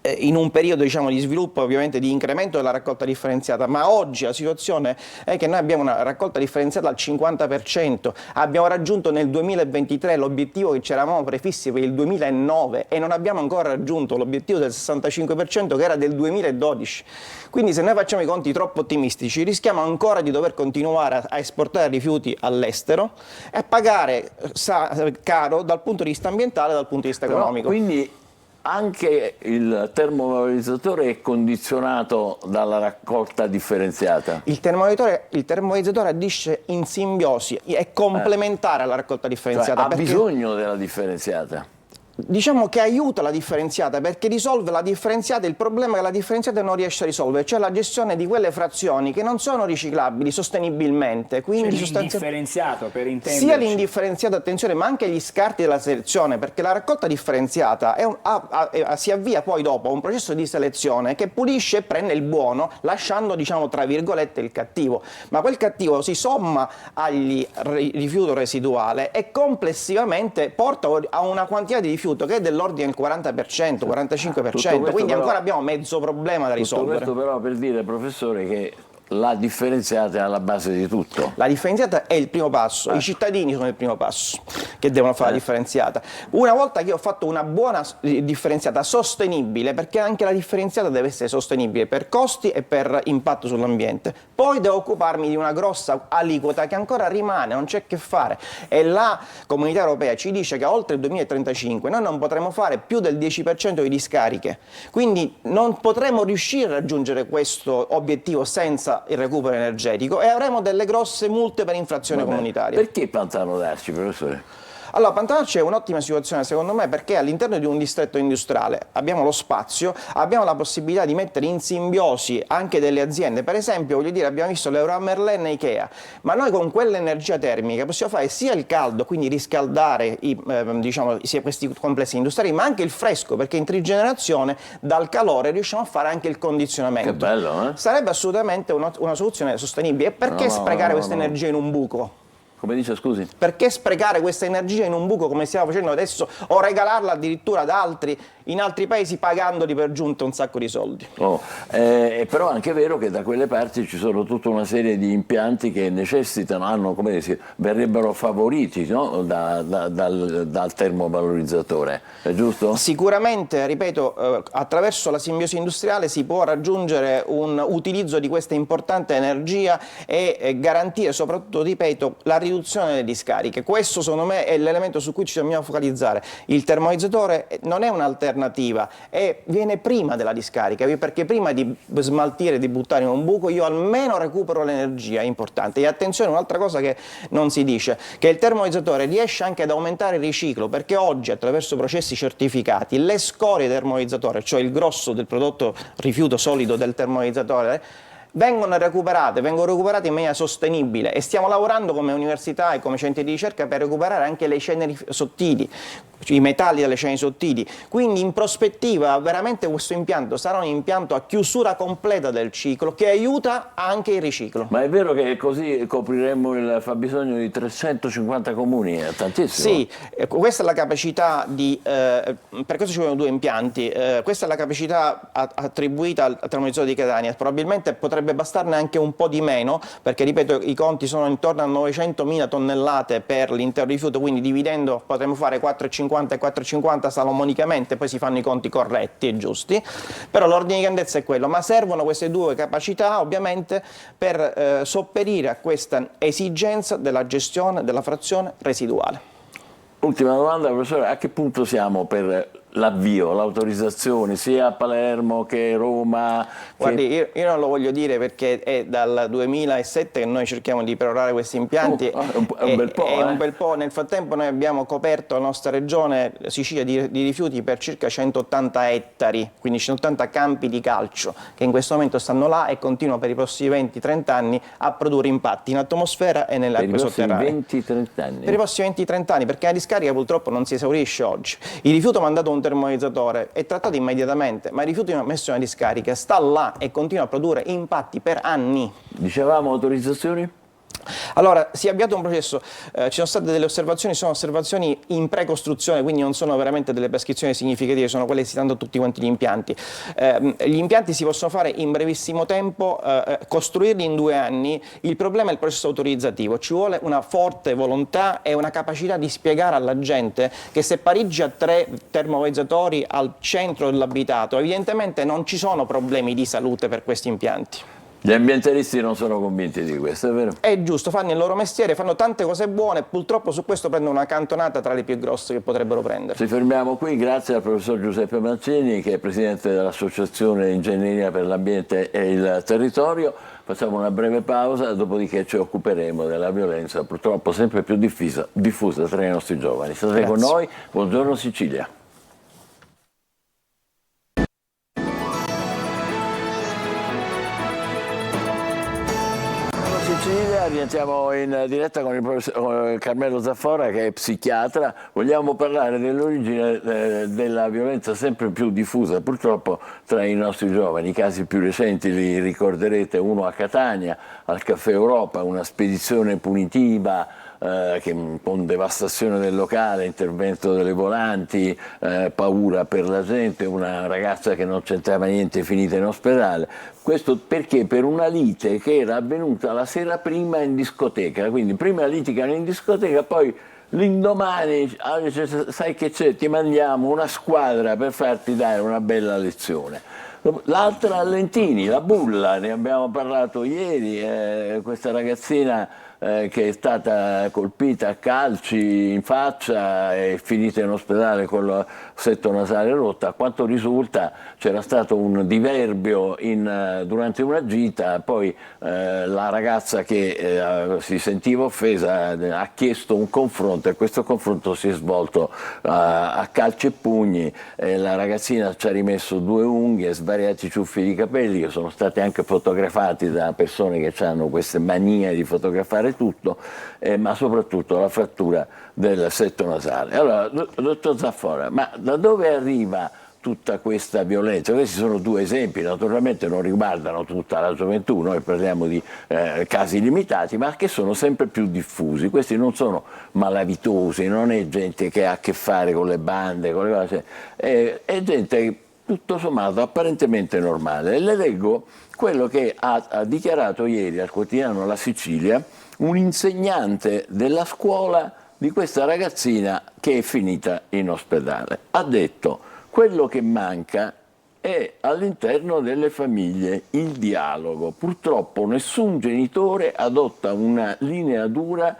in un periodo, diciamo, di sviluppo, ovviamente di incremento della raccolta differenziata, ma oggi la situazione è che noi abbiamo una raccolta differenziata al 50%, abbiamo raggiunto nel 2023 l'obiettivo che ci eravamo prefissi per il 2009 e non abbiamo ancora raggiunto l'obiettivo del 65% che era del 2012. Quindi se noi facciamo i conti troppo ottimistici rischiamo ancora di dover continuare a esportare rifiuti all'estero e pagare caro dal punto di vista ambientale e dal punto di vista economico. Quindi anche il termovalorizzatore è condizionato dalla raccolta differenziata? Il termovalorizzatore agisce in simbiosi, è complementare alla raccolta differenziata. Cioè, ha bisogno della differenziata? Diciamo che aiuta la differenziata, perché risolve la differenziata il problema che la differenziata non riesce a risolvere, cioè la gestione di quelle frazioni che non sono riciclabili sostenibilmente. Quindi l'indifferenziato, per intenderci. Sia l'indifferenziato, attenzione, ma anche gli scarti della selezione, perché la raccolta differenziata si avvia poi dopo a un processo di selezione che pulisce e prende il buono, lasciando, diciamo, tra virgolette, il cattivo. Ma quel cattivo si somma agli rifiuto residuale e complessivamente porta a una quantità di rifiuto che è dell'ordine del 40%, 45%, quindi ancora abbiamo mezzo problema da risolvere. Tutto questo però per dire, professore, che la differenziata è alla base di tutto. La differenziata è il primo passo, i cittadini sono il primo passo che devono fare la differenziata. Una volta che ho fatto una buona differenziata sostenibile, perché anche la differenziata deve essere sostenibile per costi e per impatto sull'ambiente, poi devo occuparmi di una grossa aliquota che ancora rimane, non c'è che fare, e la Comunità Europea ci dice che oltre il 2035 noi non potremo fare più del 10% di discariche, quindi non potremo riuscire a raggiungere questo obiettivo senza il recupero energetico e avremo delle grosse multe per infrazione comunitaria. Perché Pantano d'Arci, professore? Allora, Pantanalce è un'ottima situazione secondo me, perché all'interno di un distretto industriale abbiamo lo spazio, abbiamo la possibilità di mettere in simbiosi anche delle aziende. Per esempio, voglio dire, abbiamo visto Leroy Merlin e Ikea, ma noi con quell'energia termica possiamo fare sia il caldo, quindi riscaldare diciamo, sia questi complessi industriali, ma anche il fresco, perché in trigenerazione dal calore riusciamo a fare anche il condizionamento. Che bello, eh? Sarebbe assolutamente una soluzione sostenibile. E perché sprecare questa energia in un buco? Come dice, scusi? Perché sprecare questa energia in un buco come stiamo facendo adesso, o regalarla addirittura ad altri in altri paesi pagandoli per giunta un sacco di soldi? Però è anche vero che da quelle parti ci sono tutta una serie di impianti che necessitano, come dire, verrebbero favoriti, no? dal termovalorizzatore, è giusto? Sicuramente, ripeto, attraverso la simbiosi industriale si può raggiungere un utilizzo di questa importante energia e garantire soprattutto, ripeto, la riduzione delle discariche. Questo secondo me è l'elemento su cui ci dobbiamo focalizzare. Il termovalorizzatore non è un'alternativa, viene prima della discarica, perché prima di smaltire, di buttare in un buco, io almeno recupero l'energia, è importante. E attenzione, un'altra cosa che non si dice, che il termovalorizzatore riesce anche ad aumentare il riciclo, perché oggi attraverso processi certificati le scorie del termovalorizzatore, cioè il grosso del prodotto rifiuto solido del termovalorizzatore, vengono recuperate in maniera sostenibile, e stiamo lavorando come università e come centri di ricerca per recuperare anche le ceneri sottili, i metalli dalle ceneri sottili. Quindi in prospettiva veramente questo impianto sarà un impianto a chiusura completa del ciclo che aiuta anche il riciclo. Ma è vero che così copriremmo il fabbisogno di 350 comuni? È tantissimo. Sì, questa è la capacità per questo ci vogliono due impianti, questa è la capacità attribuita al termovalorizzatore di Catania. Probabilmente potrebbe bastarne anche un po' di meno, perché ripeto i conti sono intorno a 900.000 tonnellate per l'intero rifiuto, quindi dividendo potremmo fare 4,50 e 4,50 salomonicamente, poi si fanno i conti corretti e giusti, però l'ordine di grandezza è quello. Ma servono queste due capacità ovviamente per sopperire a questa esigenza della gestione della frazione residuale. Ultima domanda, professore, a che punto siamo per l'avvio, l'autorizzazione sia a Palermo che a Roma? Guardi, io non lo voglio dire perché è dal 2007 che noi cerchiamo di perorare questi impianti. È un bel po'. È un bel po'. Nel frattempo noi abbiamo coperto la nostra regione Sicilia di rifiuti per circa 180 ettari, quindi 180 campi di calcio che in questo momento stanno là e continuano per i prossimi 20-30 anni a produrre impatti in atmosfera e nelle acque sotterranee. Per i prossimi 20-30 anni? Per i prossimi 20-30 anni, perché la discarica purtroppo non si esaurisce oggi. Il rifiuto mandato a un termovalorizzatore è trattato immediatamente, ma il rifiuto messo in una discarica sta là e continua a produrre impatti per anni. Dicevamo autorizzazioni? Allora, si è avviato un processo, ci sono state delle osservazioni, sono osservazioni in precostruzione, quindi non sono veramente delle prescrizioni significative, sono quelle che si danno a tutti quanti gli impianti. Gli impianti si possono fare in brevissimo tempo, costruirli in 2 anni, il problema è il processo autorizzativo, ci vuole una forte volontà e una capacità di spiegare alla gente che se Parigi ha 3 termovalorizzatori al centro dell'abitato, evidentemente non ci sono problemi di salute per questi impianti. Gli ambientalisti non sono convinti di questo, è vero? È giusto, fanno il loro mestiere, fanno tante cose buone, purtroppo su questo prendono una cantonata tra le più grosse che potrebbero prendere. Ci fermiamo qui, grazie al professor Giuseppe Mancini, che è presidente dell'Associazione Ingegneria per l'Ambiente e il Territorio. Facciamo una breve pausa, dopodiché ci occuperemo della violenza purtroppo sempre più diffusa tra i nostri giovani. State con noi, buongiorno Sicilia. Rientriamo in diretta con il professor Carmelo Zaffora, che è psichiatra. Vogliamo parlare dell'origine della violenza sempre più diffusa purtroppo tra i nostri giovani. I casi più recenti li ricorderete, uno a Catania al Caffè Europa, una spedizione punitiva con devastazione del locale, intervento delle volanti, paura per la gente, una ragazza che non c'entrava niente finita in ospedale. Questo perché? Per una lite che era avvenuta la sera prima in discoteca, quindi prima litigano in discoteca, poi l'indomani sai che c'è, ti mandiamo una squadra per farti dare una bella lezione. L'altra a Lentini, la bulla, ne abbiamo parlato ieri, questa ragazzina che è stata colpita a calci in faccia e finita in ospedale con il setto nasale rotto. A quanto risulta c'era stato un diverbio durante una gita, poi la ragazza che si sentiva offesa ha chiesto un confronto e questo confronto si è svolto a calci e pugni. La ragazzina ci ha rimesso 2 unghie, svariati ciuffi di capelli che sono stati anche fotografati da persone che hanno queste manie di fotografare tutto, ma soprattutto la frattura del setto nasale. Allora, dottor Zaffora, ma da dove arriva tutta questa violenza? Questi sono 2 esempi, naturalmente non riguardano tutta la gioventù, noi parliamo di casi limitati, ma che sono sempre più diffusi. Questi non sono malavitosi, non è gente che ha a che fare con le bande, con le cose, è gente tutto sommato apparentemente normale. E le leggo quello che ha dichiarato ieri al quotidiano La Sicilia un insegnante della scuola di questa ragazzina che è finita in ospedale. Ha detto: quello che manca è all'interno delle famiglie il dialogo. Purtroppo nessun genitore adotta una linea dura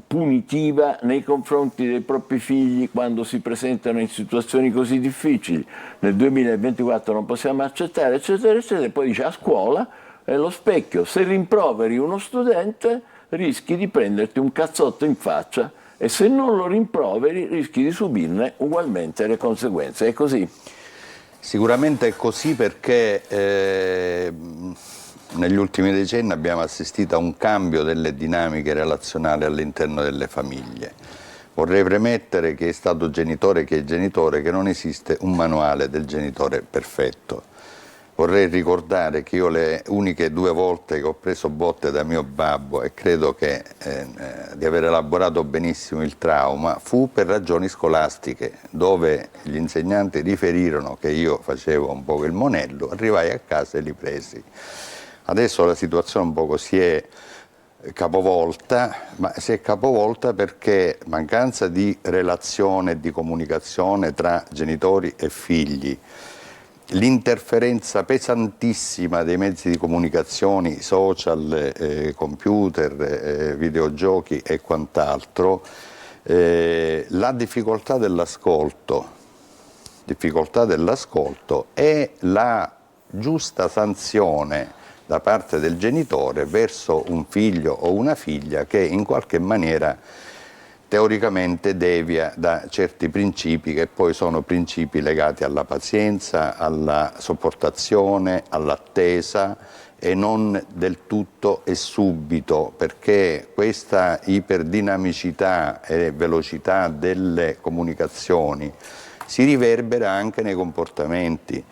punitiva nei confronti dei propri figli quando si presentano in situazioni così difficili. Nel 2024 non possiamo accettare, eccetera, eccetera. E poi dice: a scuola è lo specchio, se rimproveri uno studente rischi di prenderti un cazzotto in faccia e se non lo rimproveri rischi di subirne ugualmente le conseguenze. È così? Sicuramente è così, perché negli ultimi decenni abbiamo assistito a un cambio delle dinamiche relazionali all'interno delle famiglie. Vorrei premettere che è stato genitore che è genitore, che non esiste un manuale del genitore perfetto. Vorrei ricordare che io le uniche 2 volte che ho preso botte da mio babbo, e credo che di aver elaborato benissimo il trauma, fu per ragioni scolastiche, dove gli insegnanti riferirono che io facevo un po' il monello, arrivai a casa e li presi. Adesso la situazione un poco si è capovolta, ma si è capovolta perché mancanza di relazione e di comunicazione tra genitori e figli, l'interferenza pesantissima dei mezzi di comunicazione, social, computer, videogiochi e quant'altro, la difficoltà dell'ascolto e la giusta sanzione da parte del genitore verso un figlio o una figlia che in qualche maniera teoricamente devia da certi principi che poi sono principi legati alla pazienza, alla sopportazione, all'attesa e non del tutto e subito, perché questa iperdinamicità e velocità delle comunicazioni si riverbera anche nei comportamenti.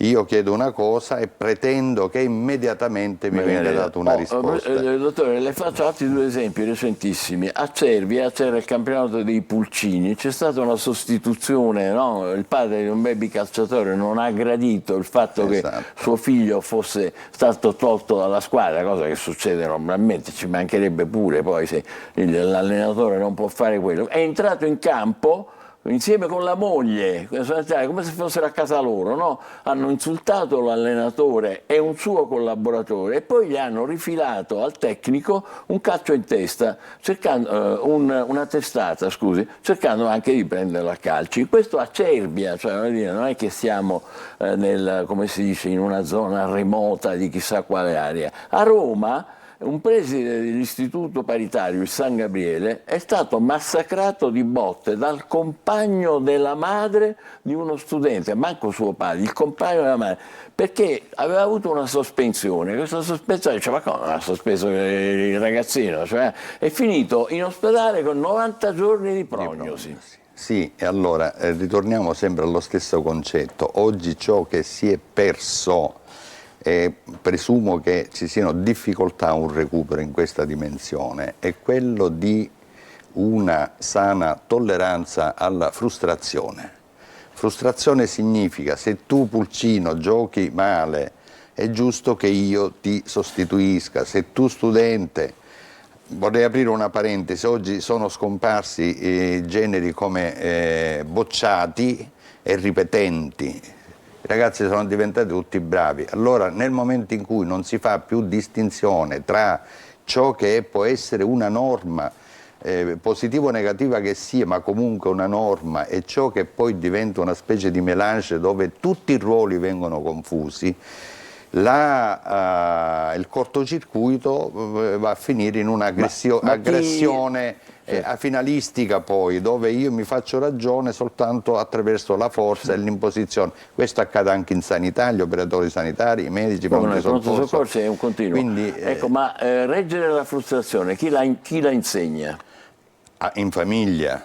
Io chiedo una cosa e pretendo che immediatamente mi venga data una risposta. Dottore, le faccio altri 2 esempi recentissimi. A Cervia c'era il campionato dei pulcini, c'è stata una sostituzione, no? Il padre di un baby calciatore non ha gradito il fatto che suo figlio fosse stato tolto dalla squadra, cosa che succede normalmente, ci mancherebbe pure poi se l'allenatore non può fare quello. È entrato in campo insieme con la moglie, come se fossero a casa loro, no? Hanno insultato l'allenatore e un suo collaboratore e poi gli hanno rifilato al tecnico un calcio in testa, cercando, una testata, scusi, cercando anche di prenderlo a calci. Questo a Cervia, cioè, non è che siamo come si dice, in una zona remota di chissà quale area. A Roma un preside dell'istituto paritario, il San Gabriele, è stato massacrato di botte dal compagno della madre di uno studente, manco suo padre, il compagno della madre, perché aveva avuto una sospensione. Questa sospensione diceva: ma come ha sospeso il ragazzino? Cioè, è finito in ospedale con 90 giorni di prognosi. Sì, e allora ritorniamo sempre allo stesso concetto. Oggi ciò che si è perso, e presumo che ci siano difficoltà a un recupero in questa dimensione, è quello di una sana tolleranza alla frustrazione. Frustrazione significa: se tu pulcino giochi male è giusto che io ti sostituisca, se tu studente. Vorrei aprire una parentesi: oggi sono scomparsi generi come bocciati e ripetenti. I ragazzi sono diventati tutti bravi. Allora, nel momento in cui non si fa più distinzione tra ciò che può essere una norma, positiva o negativa che sia, ma comunque una norma, e ciò che poi diventa una specie di melange dove tutti i ruoli vengono confusi, il cortocircuito va a finire in un'aggressione finalistica, poi, dove io mi faccio ragione soltanto attraverso la forza e l'imposizione. Questo accade anche in sanità, gli operatori sanitari, i medici, i pronto soccorso è un continuo. Quindi, ecco, ma reggere la frustrazione, chi la insegna? In famiglia.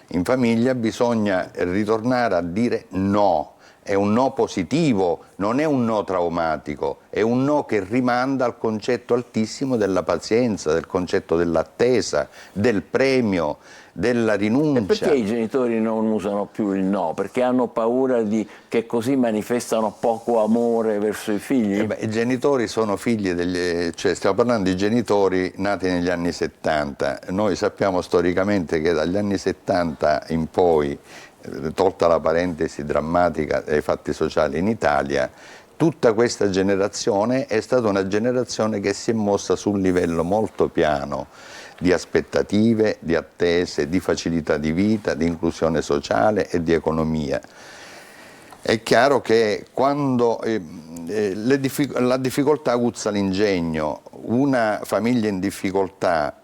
In famiglia bisogna ritornare a dire no. È un no positivo, non è un no traumatico, è un no che rimanda al concetto altissimo della pazienza, del concetto dell'attesa, del premio, della rinuncia. E perché i genitori non usano più il no? Perché hanno paura che così manifestano poco amore verso i figli? I genitori sono figli cioè stiamo parlando di genitori nati negli anni 70. Noi sappiamo storicamente che dagli anni 70 in poi, tolta la parentesi drammatica dei fatti sociali in Italia, tutta questa generazione è stata una generazione che si è mossa su un livello molto piano di aspettative, di attese, di facilità di vita, di inclusione sociale e di economia. È chiaro che quando la difficoltà aguzza l'ingegno, una famiglia in difficoltà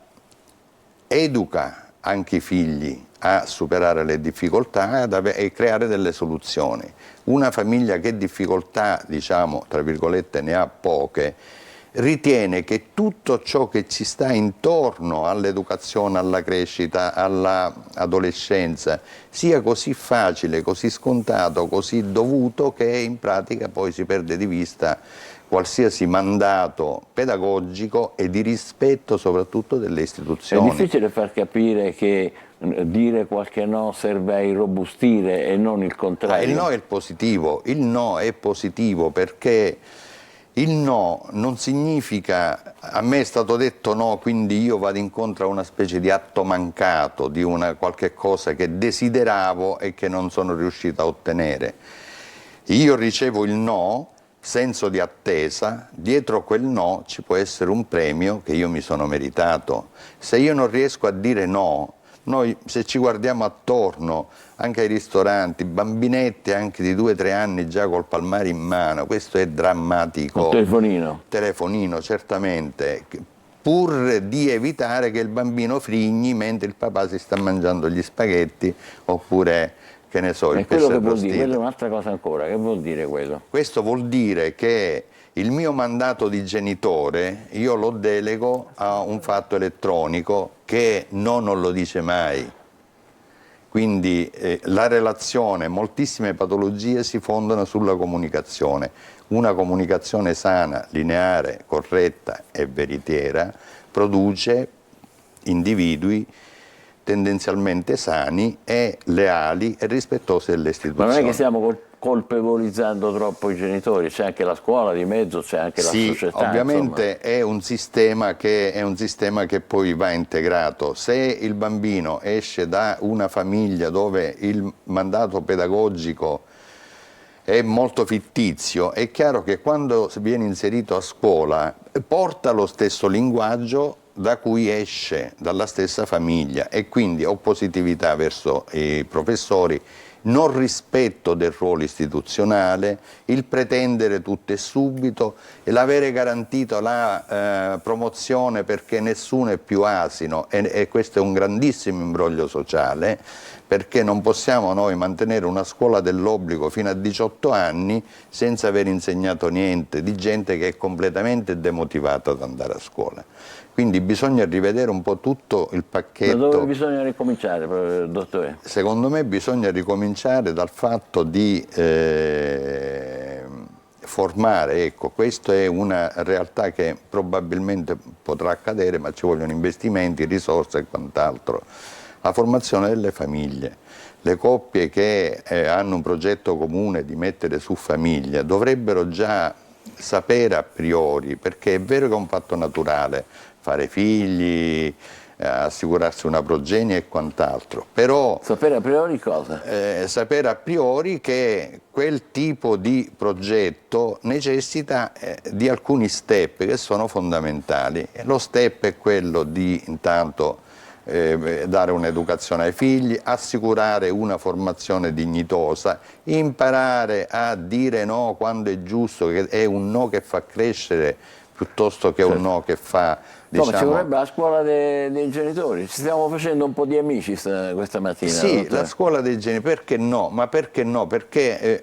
educa anche i figli a superare le difficoltà e creare delle soluzioni. Una famiglia che difficoltà, diciamo, tra virgolette, ne ha poche, ritiene che tutto ciò che ci sta intorno all'educazione, alla crescita, all'adolescenza sia così facile, così scontato, così dovuto, che in pratica poi si perde di vista qualsiasi mandato pedagogico e di rispetto soprattutto delle istituzioni. È difficile far capire che dire qualche no serve a irrobustire e non il contrario. Il no è positivo, il no è positivo perché il no non significa, a me è stato detto no, quindi io vado incontro a una specie di atto mancato, di qualche cosa che desideravo e che non sono riuscito a ottenere. Io ricevo il no, senso di attesa, dietro quel no ci può essere un premio che io mi sono meritato. Se io non riesco a dire no, noi se ci guardiamo attorno, anche ai ristoranti, bambinetti anche di 2-3 anni già col palmare in mano, questo è drammatico. Un telefonino. Telefonino, certamente, pur di evitare che il bambino frigni mentre il papà si sta mangiando gli spaghetti oppure, che ne so, il pesce arrostito. Quello è un'altra cosa ancora, che vuol dire quello? Questo vuol dire che il mio mandato di genitore io lo delego a un fatto elettronico che no non lo dice mai. Quindi la relazione, moltissime patologie si fondano sulla comunicazione. Una comunicazione sana, lineare, corretta e veritiera produce individui tendenzialmente sani e leali e rispettosi delle istituzioni. Ma non è che stiamo colpevolizzando troppo i genitori, c'è anche la scuola di mezzo, c'è anche la società. Ovviamente è un sistema che poi va integrato. Se il bambino esce da una famiglia dove il mandato pedagogico è molto fittizio, è chiaro che quando viene inserito a scuola porta lo stesso linguaggio da cui esce dalla stessa famiglia e quindi oppositività verso i professori, non rispetto del ruolo istituzionale, il pretendere tutto e subito e l'avere garantito la promozione perché nessuno è più asino e questo è un grandissimo imbroglio sociale perché non possiamo noi mantenere una scuola dell'obbligo fino a 18 anni senza aver insegnato niente di gente che è completamente demotivata ad andare a scuola. Quindi bisogna rivedere un po' tutto il pacchetto. Da dove bisogna ricominciare, dottore? Secondo me bisogna ricominciare dal fatto di formare, ecco, questa è una realtà che probabilmente potrà accadere, ma ci vogliono investimenti, risorse e quant'altro. La formazione delle famiglie. Le coppie che hanno un progetto comune di mettere su famiglia dovrebbero già sapere a priori, perché è vero che è un fatto naturale, fare figli, assicurarsi una progenie e quant'altro. Però sapere a priori cosa? Sapere a priori che quel tipo di progetto necessita di alcuni step che sono fondamentali. Lo step è quello di intanto dare un'educazione ai figli, assicurare una formazione dignitosa, imparare a dire no quando è giusto, che è un no che fa crescere piuttosto che un no che fa, diciamo... No, ma ci vorrebbe la scuola dei genitori, ci stiamo facendo un po' di amici questa mattina. Sì, dottore. la scuola dei genitori, perché no? Ma perché no? Perché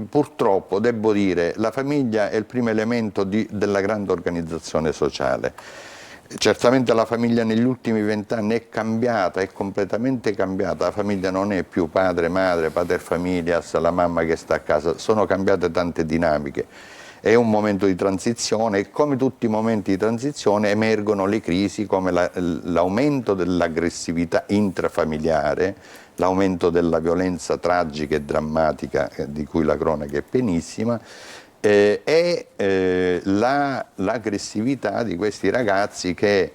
purtroppo, devo dire, la famiglia è il primo elemento della grande organizzazione sociale. Certamente la famiglia negli ultimi 20 anni è cambiata, è completamente cambiata, la famiglia non è più padre, madre, pater familias, la mamma che sta a casa, sono cambiate tante dinamiche. È un momento di transizione e come tutti i momenti di transizione emergono le crisi come l'aumento dell'aggressività intrafamiliare, l'aumento della violenza tragica e drammatica di cui la cronaca è pienissima, e l'aggressività di questi ragazzi che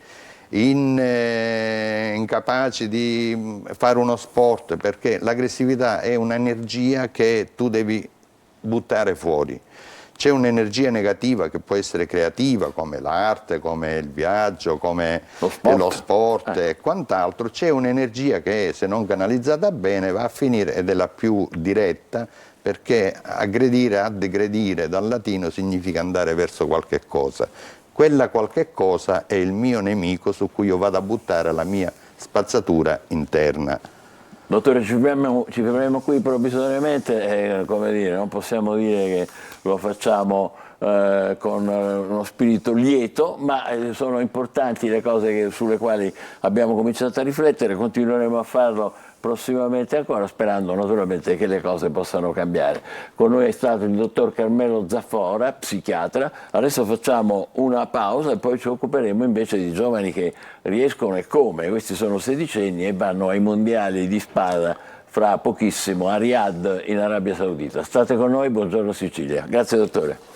incapaci di fare uno sport, perché l'aggressività è un'energia che tu devi buttare fuori. C'è un'energia negativa che può essere creativa, come l'arte, come il viaggio, come lo sport e quant'altro. C'è un'energia che, se non canalizzata bene, va a finire, ed è la più diretta, perché aggredire dal latino significa andare verso qualche cosa. Quella qualche cosa è il mio nemico su cui io vado a buttare la mia spazzatura interna. Dottore, ci fermiamo qui provvisoriamente, come dire, non possiamo dire che lo facciamo con uno spirito lieto, ma sono importanti le cose sulle quali abbiamo cominciato a riflettere, continueremo a farlo prossimamente ancora, sperando naturalmente che le cose possano cambiare. Con noi è stato il dottor Carmelo Zaffora, psichiatra. Adesso facciamo una pausa e poi ci occuperemo invece di giovani che riescono e come. Questi sono sedicenni e vanno ai mondiali di spada fra pochissimo a Riyadh in Arabia Saudita. State con noi, buongiorno Sicilia. Grazie dottore.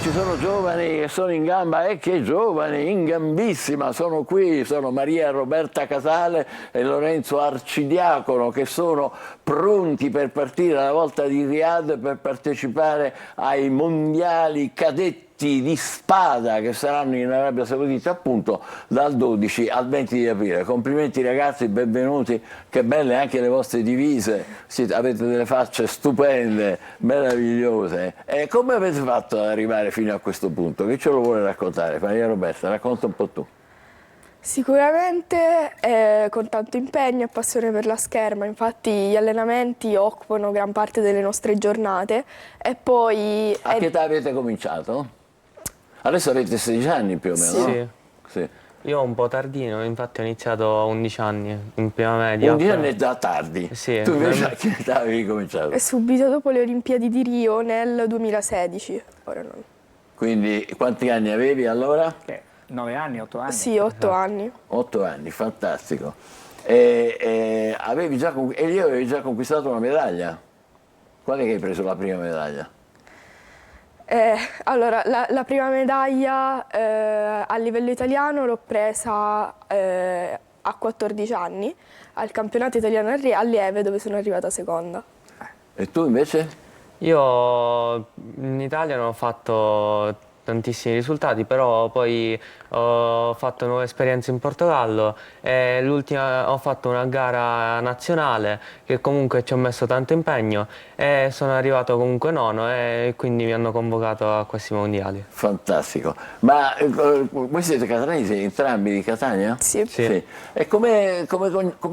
Ci sono giovani che sono in gamba, e che giovani, in gambissima, sono qui, sono Maria Roberta Casale e Lorenzo Arcidiacono che sono pronti per partire alla volta di Riyadh per partecipare ai mondiali cadetti di spada che saranno in Arabia Saudita appunto dal 12 al 20 di aprile. Complimenti ragazzi, benvenuti, che belle anche le vostre divise, avete delle facce stupende, meravigliose. E come avete fatto ad arrivare fino a questo punto? Chi ce lo vuole raccontare? Maria Roberta, racconta un po' tu. Sicuramente con tanto impegno e passione per la scherma, infatti gli allenamenti occupano gran parte delle nostre giornate e poi... A che età avete cominciato? Adesso avete 16 anni più o meno, sì. No? Sì. Io un po' tardino, infatti ho iniziato a 11 anni, in prima media. 11 anni da tardi? Sì. Tu invece a che età avevi cominciato? E subito dopo le Olimpiadi di Rio nel 2016. Ora non. Quindi quanti anni avevi allora? 9 anni, 8 anni? Sì, 8 anni. 8 anni, fantastico. E lì avevi già conquistato una medaglia? Qual è che hai preso la prima medaglia? Allora, la prima medaglia a livello italiano l'ho presa a 14 anni al campionato italiano allieve dove sono arrivata seconda. E tu invece? Io in Italia non ho fatto tantissimi risultati, però poi ho fatto nuove esperienze in Portogallo e l'ultima ho fatto una gara nazionale che comunque ci ho messo tanto impegno e sono arrivato comunque nono e quindi mi hanno convocato a questi mondiali. Fantastico. Ma voi siete catanesi, entrambi di Catania? Sì. Sì. E com'è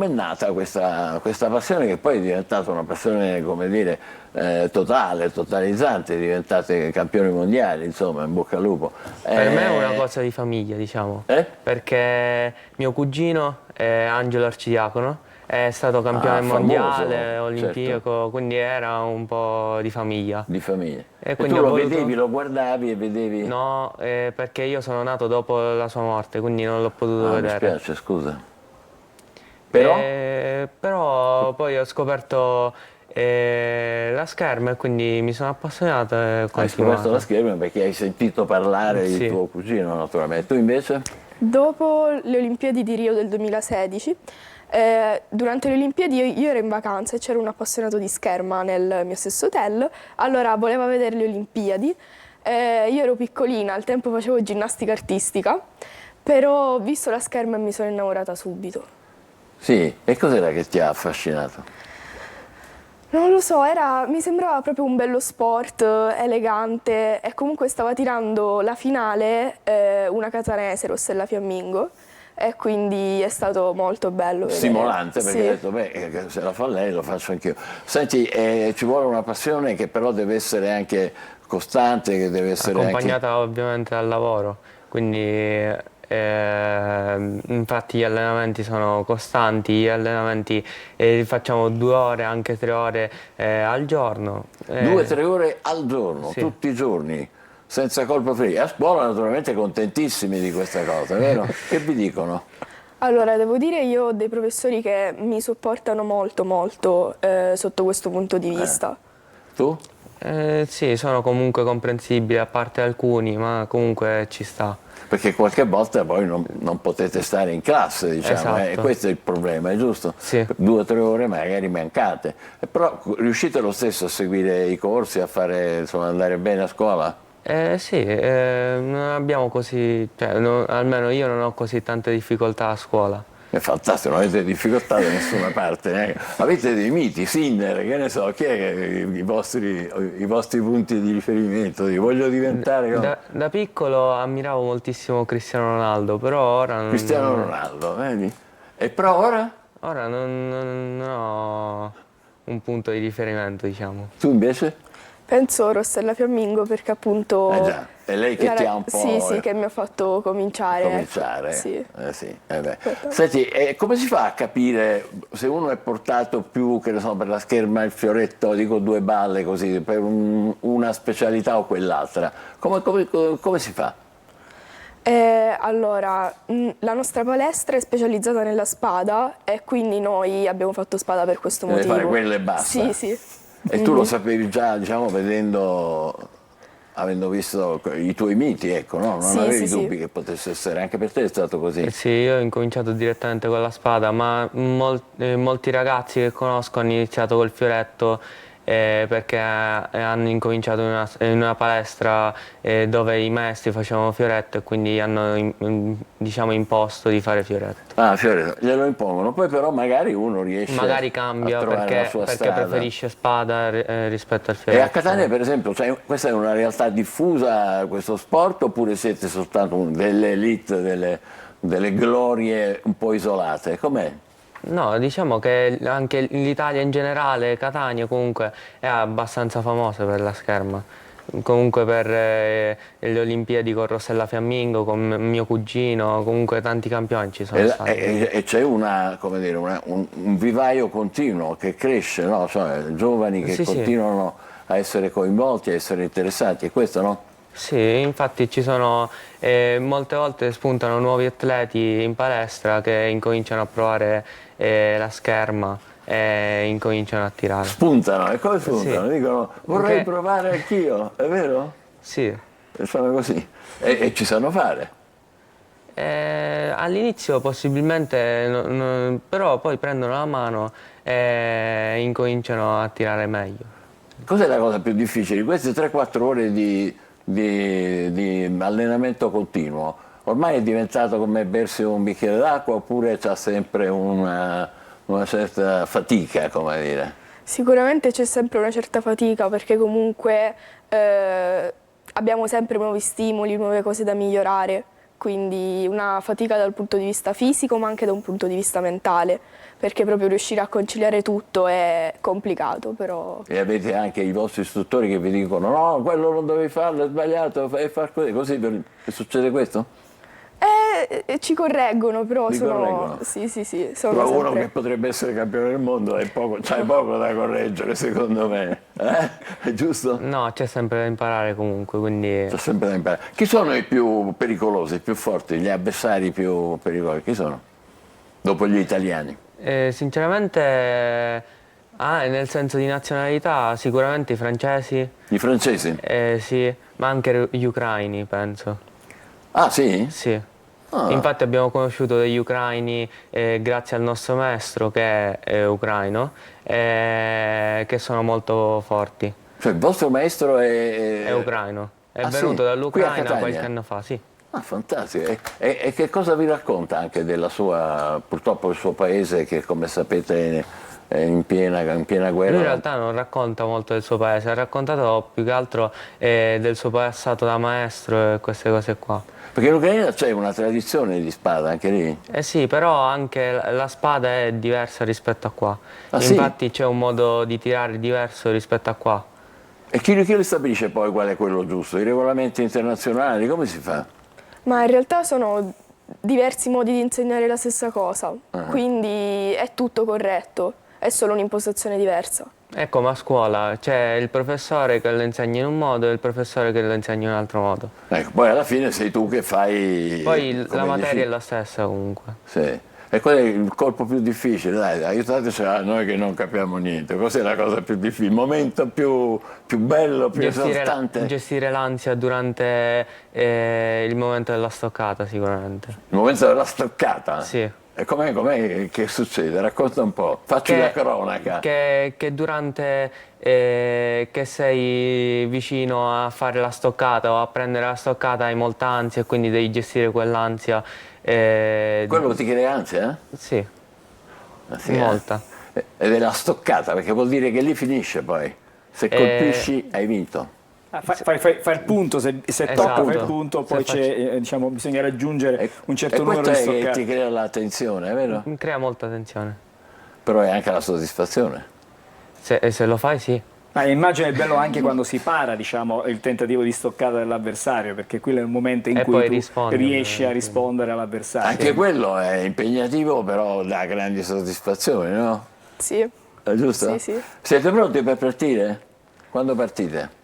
nata questa passione che poi è diventata una passione, come dire, totalizzante, diventate campioni mondiali, insomma, in bocca al lupo. Per me è una cosa di famiglia, diciamo, perché mio cugino Angelo Arcidiacono è stato campione mondiale, famoso, olimpico, certo. Quindi era un po' di famiglia. Di famiglia. E tu lo vedevi, lo guardavi e vedevi? No, perché io sono nato dopo la sua morte, quindi non l'ho potuto vedere. Mi spiace, scusa. Però? Però poi ho scoperto la scherma e quindi mi sono appassionato e ho Hai continuato. scoperto la scherma perché hai sentito parlare Sì. di tuo cugino, naturalmente. Tu invece? Dopo le Olimpiadi di Rio del 2016, durante le Olimpiadi io ero in vacanza e c'era un appassionato di scherma nel mio stesso hotel, allora voleva vedere le Olimpiadi. Io ero piccolina, al tempo facevo ginnastica artistica, però ho visto la scherma e mi sono innamorata subito. Sì, e cos'era che ti ha affascinato? Non lo so, mi sembrava proprio un bello sport, elegante, e comunque stava tirando la finale una catanese, Rossella Fiammingo, e quindi è stato molto bello vedere. Stimolante, perché Sì. hai detto, beh, se la fa lei lo faccio anch'io. Senti, ci vuole una passione che però deve essere anche costante, che deve essere Accompagnata ovviamente dal lavoro, quindi infatti gli allenamenti sono costanti, gli allenamenti li facciamo 2 ore, anche 3 ore al giorno. 2-3 ore al giorno, Sì. tutti i giorni, senza colpa free. A scuola naturalmente contentissimi di questa cosa, vero? Che vi dicono? Allora, devo dire io ho dei professori che mi supportano molto sotto questo punto di vista. Tu? Sì, sono comunque comprensibili, a parte alcuni, ma comunque ci sta. Perché qualche volta poi non potete stare in classe, diciamo, Esatto. questo è il problema, è giusto? Sì. 2-3 ore magari mancate, però riuscite lo stesso a seguire i corsi, a fare, insomma, andare bene a scuola? Sì, non abbiamo così, cioè, almeno io non ho così tante difficoltà a scuola. È fantastico, non avete difficoltà da nessuna parte, avete dei miti, Sinner, che ne so, chi è che i vostri punti di riferimento? Voglio diventare Da piccolo ammiravo moltissimo Cristiano Ronaldo, però ora non... Cristiano Ronaldo, vedi? E però ora? Ora non ho un punto di riferimento, diciamo. Tu invece? Penso Rossella Fiammingo perché appunto... Già, è lei che ti ha un po'... Sì, che mi ha fatto cominciare. Cominciare? Sì. Sì, beh. Senti, come si fa a capire se uno è portato più, che ne so, per la scherma, il fioretto, dico 2 balle così, per una specialità o quell'altra? Come si fa? Allora, la nostra palestra è specializzata nella spada e quindi noi abbiamo fatto spada per questo Deve motivo. fare quella e basta? Sì. E tu lo sapevi già, diciamo, avendo visto i tuoi miti, ecco, no? Non avevi dubbi che potesse essere, anche per te è stato così? Sì, io ho incominciato direttamente con la spada, ma molti ragazzi che conosco hanno iniziato col fioretto perché hanno incominciato in una palestra dove i maestri facevano fioretto e quindi hanno diciamo imposto di fare fioretto. Ah, fioretto, glielo impongono, poi però magari uno riesce Magari cambia a trovare la sua perché strada. preferisce spada rispetto al E fioretto. a Catania, per esempio, cioè, questa è una realtà diffusa, questo sport, oppure siete soltanto delle elite, delle glorie un po' isolate? Com'è? No, diciamo che anche l'Italia in generale, Catania comunque è abbastanza famosa per la scherma. Comunque per le Olimpiadi con Rossella Fiammingo, con mio cugino, comunque tanti campioni ci sono stati. E c'è un vivaio continuo che cresce, no? Cioè, giovani che continuano a essere coinvolti, a essere interessati, è questo, no? Sì, infatti ci sono, molte volte spuntano nuovi atleti in palestra che incominciano a provare la scherma e incominciano a tirare. Spuntano, e come spuntano? Sì. Dicono vorrei provare anch'io, è vero? Sì. E fanno così, e ci sanno fare. All'inizio possibilmente, però poi prendono la mano e incominciano a tirare meglio. Cos'è la cosa più difficile? Queste 3-4 ore di allenamento continuo, ormai è diventato come bersi un bicchiere d'acqua oppure c'è sempre una certa fatica, come dire? Sicuramente c'è sempre una certa fatica perché comunque abbiamo sempre nuovi stimoli, nuove cose da migliorare, quindi una fatica dal punto di vista fisico ma anche da un punto di vista mentale, perché proprio riuscire a conciliare tutto è complicato, però... E avete anche i vostri istruttori che vi dicono no, quello non dovevi farlo, è sbagliato, fai far così, succede questo? Ci correggono, però Vi sono... correggono? Sì, sono Però sempre... uno che potrebbe essere campione del mondo c'hai poco da correggere, secondo me, è giusto? No, c'è sempre da imparare comunque, quindi... C'è sempre da imparare. Chi sono i più pericolosi, i più forti, gli avversari più pericolosi? Chi sono? Dopo gli italiani? Sinceramente Nel senso di nazionalità sicuramente i francesi. I francesi? Sì, ma anche gli ucraini, penso. Ah, sì? Sì. Ah. Infatti abbiamo conosciuto degli ucraini grazie al nostro maestro che è ucraino, che sono molto forti. Cioè il vostro maestro È ucraino, è venuto dall'Ucraina qualche anno fa, sì. Ah, fantastico. E che cosa vi racconta anche della sua, purtroppo il suo paese che come sapete è in piena guerra? Lui in realtà non racconta molto del suo paese, ha raccontato più che altro del suo passato da maestro e queste cose qua. Perché in Ucraina c'è una tradizione di spada anche lì? Eh sì, però anche la spada è diversa rispetto a qua. Ah, sì? Infatti c'è un modo di tirare diverso rispetto a qua. E chi li stabilisce poi qual è quello giusto? I regolamenti internazionali, come si fa? Ma in realtà sono diversi modi di insegnare la stessa cosa, quindi è tutto corretto, è solo un'impostazione diversa. È come a scuola, c'è il professore che lo insegna in un modo e il professore che lo insegna in un altro modo. Ecco, poi alla fine sei tu che fai... Poi la materia è la stessa comunque. Sì. E qual è il colpo più difficile? Dai, aiutateci a noi che non capiamo niente. Cos'è la cosa più difficile? Il momento più bello, più esaltante? Gestire l'ansia durante il momento della stoccata sicuramente. Il momento della stoccata? Sì. E com'è che succede? Racconta un po', facci la cronaca. Che durante che sei vicino a fare la stoccata o a prendere la stoccata hai molta ansia e quindi devi gestire quell'ansia. Quello ti crea ansia, eh? Sì, sì, molta. Ed è la stoccata, perché vuol dire che lì finisce poi. Se colpisci hai vinto. Fai il punto, se tocca fai il punto, poi c'è, diciamo, bisogna raggiungere un certo numero di stoccate. Questo ti crea la tensione, è vero? Crea molta tensione. Però è anche la soddisfazione. Se lo fai, sì. Ma immagino è bello anche quando si para, diciamo, il tentativo di stoccata dell'avversario, perché quello è il momento in cui tu riesci a rispondere all'avversario. Anche quello è impegnativo, però dà grandi soddisfazioni, no? Sì. È giusto? Sì, sì. Siete pronti per partire? Quando partite?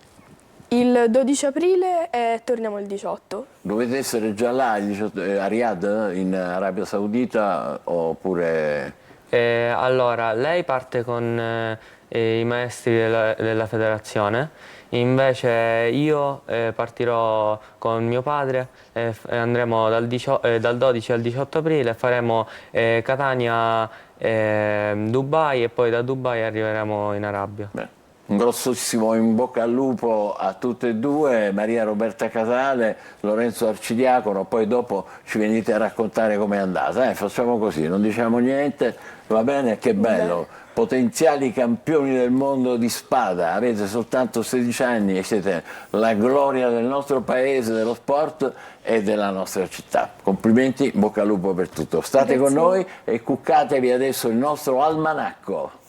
Il 12 aprile e torniamo il 18. Dovete essere già là a Riyadh, in Arabia Saudita, oppure... Allora, lei parte con i maestri della federazione, invece io partirò con mio padre e andremo dal 12 al 18 aprile, faremo Catania, Dubai e poi da Dubai arriveremo in Arabia. Beh. Un grossissimo in bocca al lupo a tutte e due, Maria Roberta Casale, Lorenzo Arcidiacono, poi dopo ci venite a raccontare com'è andata. Facciamo così, non diciamo niente, va bene? Che bello, potenziali campioni del mondo di spada, avete soltanto 16 anni e siete la gloria del nostro paese, dello sport e della nostra città. Complimenti, in bocca al lupo per tutto. State con noi e cuccatevi adesso il nostro almanacco.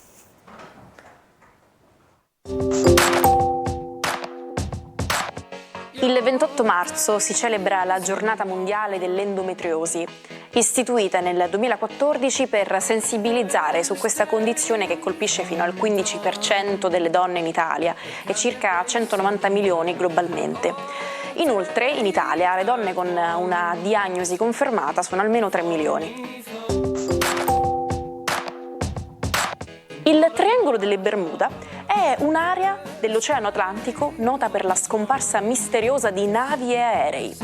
Il 28 marzo si celebra la Giornata Mondiale dell'Endometriosi, istituita nel 2014 per sensibilizzare su questa condizione che colpisce fino al 15% delle donne in Italia e circa 190 milioni globalmente. Inoltre, in Italia le donne con una diagnosi confermata sono almeno 3 milioni. Il Triangolo delle Bermuda è un'area dell'Oceano Atlantico nota per la scomparsa misteriosa di navi e aerei.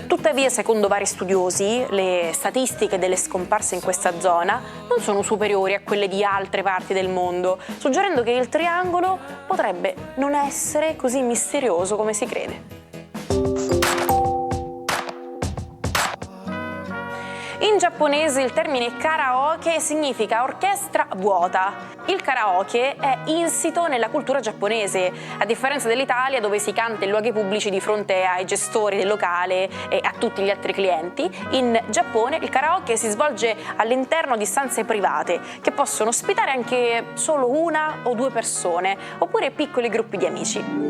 Tuttavia, secondo vari studiosi, le statistiche delle scomparse in questa zona non sono superiori a quelle di altre parti del mondo, suggerendo che il triangolo potrebbe non essere così misterioso come si crede. In giapponese il termine karaoke significa orchestra vuota. Il karaoke è insito nella cultura giapponese, a differenza dell'Italia dove si canta in luoghi pubblici di fronte ai gestori del locale e a tutti gli altri clienti. In Giappone il karaoke si svolge all'interno di stanze private che possono ospitare anche solo una o due persone, oppure piccoli gruppi di amici.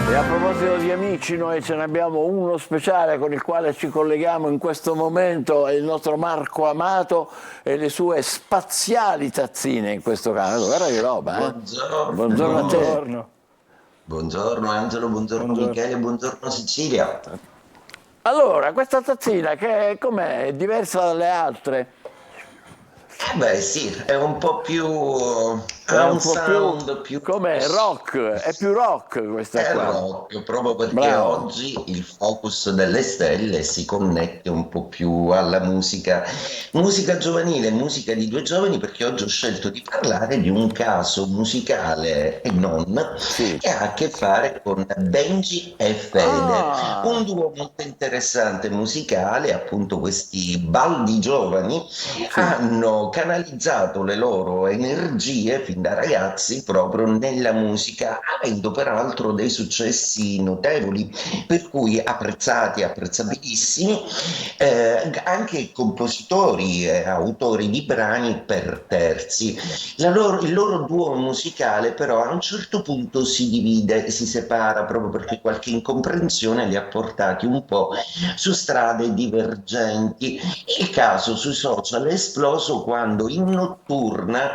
E a proposito di amici, noi ce ne abbiamo uno speciale con il quale ci colleghiamo in questo momento, è il nostro Marco Amato e le sue spaziali tazzine in questo caso. Guarda che roba, eh? Buongiorno. Buongiorno a te. Buongiorno Angelo, buongiorno Michele, buongiorno Cecilia. Allora, questa tazzina che com'è? È diversa dalle altre? Beh sì, è un po' più... ha un sound più... Com'è? Rock, è più rock questa È qua. rock, proprio perché Bravo. oggi il focus delle stelle si connette un po' più alla musica giovanile, musica di due giovani, perché oggi ho scelto di parlare di un caso musicale e non, che ha a che fare con Benji e Fede, un duo molto interessante musicale. Appunto questi baldi giovani hanno canalizzato le loro energie fin da ragazzi proprio nella musica, avendo peraltro dei successi notevoli, per cui apprezzati, apprezzabilissimi, anche compositori e autori di brani per terzi. Il loro duo musicale però a un certo punto si divide, si separa, proprio perché qualche incomprensione li ha portati un po' su strade divergenti. Il caso sui social è esploso quando in notturna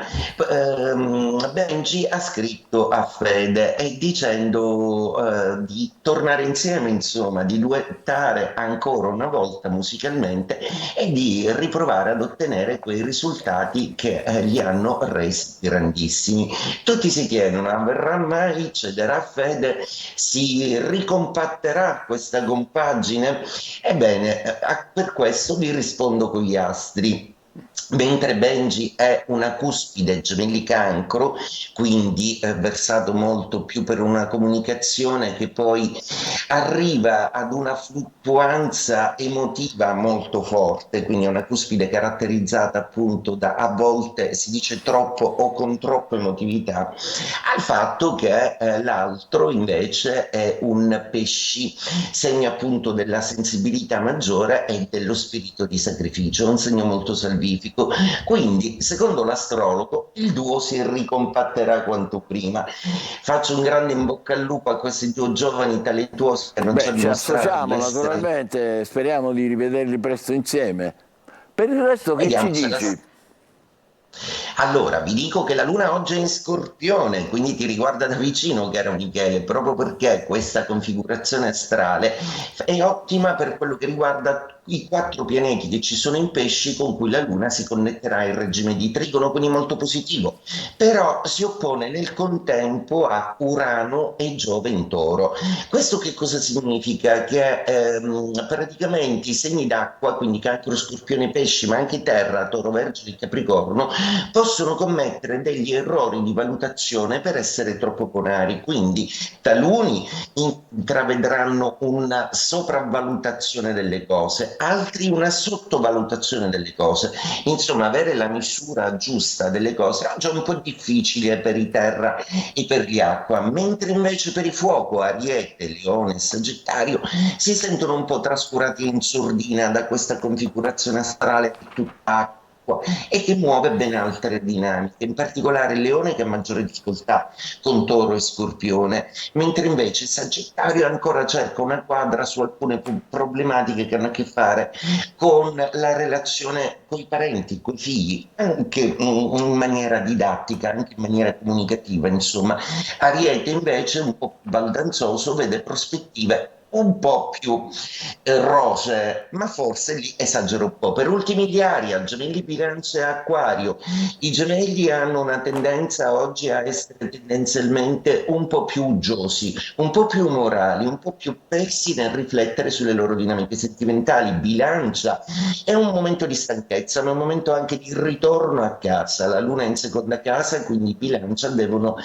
Benji ha scritto a Fede dicendo di tornare insieme, insomma, di duettare ancora una volta musicalmente e di riprovare ad ottenere quei risultati che li hanno resi grandissimi. Tutti si chiedono: avverrà mai? Cederà Fede? Si ricompatterà questa compagine? Ebbene, per questo vi rispondo con gli astri. Mentre Benji è una cuspide gemelli cancro, quindi versato molto più per una comunicazione che poi arriva ad una fluttuanza emotiva molto forte, quindi è una cuspide caratterizzata appunto da, a volte si dice troppo o con troppa emotività, al fatto che l'altro invece è un pesci, segno appunto della sensibilità maggiore e dello spirito di sacrificio, un segno molto salvifico. Quindi, secondo l'astrologo, il duo si ricompatterà quanto prima. Faccio un grande in bocca al lupo a questi due giovani talentuosi che non ci hanno Ci dimostrato associamo di essere... naturalmente, speriamo di rivederli presto insieme. Per il resto che ci dici? Allora, vi dico che la luna oggi è in Scorpione, quindi ti riguarda da vicino, caro Michele, proprio perché questa configurazione astrale è ottima per quello che riguarda i 4 pianeti che ci sono in Pesci, con cui la luna si connetterà in regime di trigono, quindi molto positivo. Però si oppone nel contempo a Urano e Giove in Toro. Questo che cosa significa? Che praticamente i segni d'acqua, quindi Cancro, Scorpione, Pesci, ma anche Terra, Toro, Vergine e Capricorno, possono commettere degli errori di valutazione per essere troppo bonari, quindi taluni intravedranno una sopravvalutazione delle cose, altri una sottovalutazione delle cose. Insomma, avere la misura giusta delle cose oggi è un po' difficile per i terra e per gli acqua, mentre invece per i fuoco, Ariete, Leone e Sagittario si sentono un po' trascurati in sordina da questa configurazione astrale tutta e che muove ben altre dinamiche, in particolare Leone che ha maggiore difficoltà con Toro e Scorpione, mentre invece Sagittario ancora cerca una quadra su alcune problematiche che hanno a che fare con la relazione con i parenti, con i figli, anche in maniera didattica, anche in maniera comunicativa, insomma. Ariete invece, un po' più baldanzoso, vede prospettive un po' più rosee, ma forse lì esagero un po'. Per ultimi gli Aria, Gemelli, Bilancia e Acquario. I Gemelli hanno una tendenza oggi a essere tendenzialmente un po' più uggiosi, un po' più morali, un po' più persi nel riflettere sulle loro dinamiche sentimentali. Bilancia è un momento di stanchezza, ma è un momento anche di ritorno a casa. La Luna è in seconda casa, quindi Bilancia devono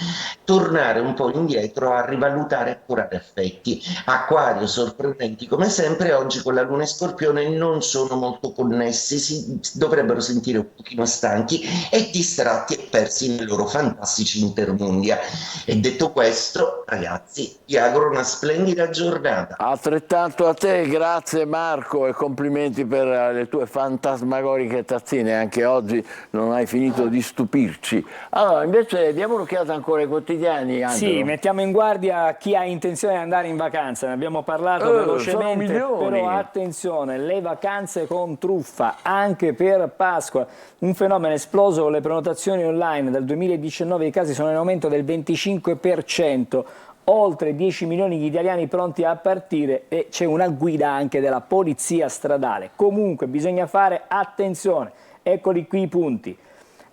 tornare un po' indietro a rivalutare e curare affetti. Acquario, sorprendenti come sempre, oggi con la Luna e Scorpione non sono molto connessi, si dovrebbero sentire un pochino stanchi e distratti e persi nei loro fantastici intermundia. E detto questo, ragazzi, vi auguro una splendida giornata. Altrettanto a te, grazie Marco, e complimenti per le tue fantasmagoriche tazzine, anche oggi non hai finito di stupirci. Allora, invece diamo un'occhiata ancora ai quotidiani, Angelo. Sì, mettiamo in guardia chi ha intenzione di andare in vacanza, ne abbiamo parlato velocemente, però attenzione, le vacanze con truffa anche per Pasqua, un fenomeno esploso con le prenotazioni online. Dal 2019 i casi sono in aumento del 25%, oltre 10 milioni di italiani pronti a partire e c'è una guida anche della polizia stradale. Comunque bisogna fare attenzione, eccoli qui i punti.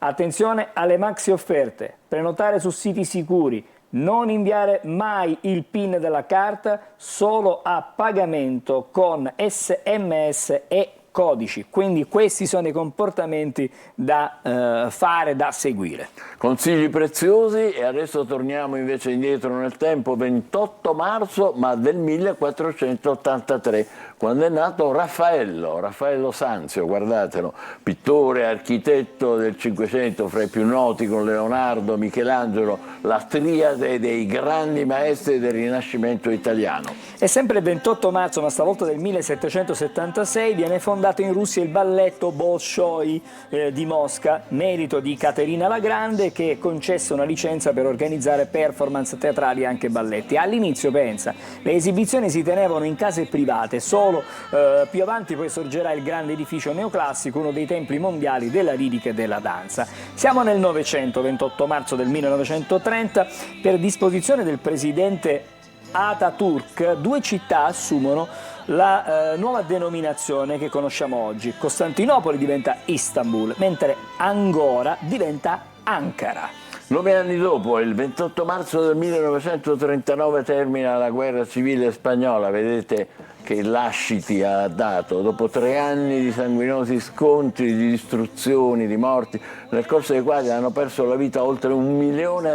Attenzione alle maxi offerte, prenotare su siti sicuri, non inviare mai il PIN della carta, solo a pagamento con SMS e codici. Quindi questi sono i comportamenti da fare, da seguire. Consigli preziosi, e adesso torniamo invece indietro nel tempo, 28 marzo ma del 1483, quando è nato Raffaello Sanzio, guardatelo, pittore, architetto del Cinquecento, fra i più noti con Leonardo, Michelangelo, la triade dei grandi maestri del Rinascimento italiano. È sempre il 28 marzo, ma stavolta del 1776, viene fondato in Russia il balletto Bolshoi di Mosca, merito di Caterina la Grande, che concesse una licenza per organizzare performance teatrali e anche balletti. All'inizio, pensa, le esibizioni si tenevano in case private, solo più avanti poi sorgerà il grande edificio neoclassico, uno dei templi mondiali della lirica e della danza. Siamo nel Novecento, 28 marzo del 1930, per disposizione del presidente Ataturk, due città assumono la nuova denominazione che conosciamo oggi. Costantinopoli diventa Istanbul, mentre Angora diventa Ankara. 9 anni dopo, il 28 marzo del 1939, termina la guerra civile spagnola. Vedete che lasciti ha dato, dopo 3 anni di sanguinosi scontri, di distruzioni, di morti, nel corso dei quali hanno perso la vita oltre 1,5 milioni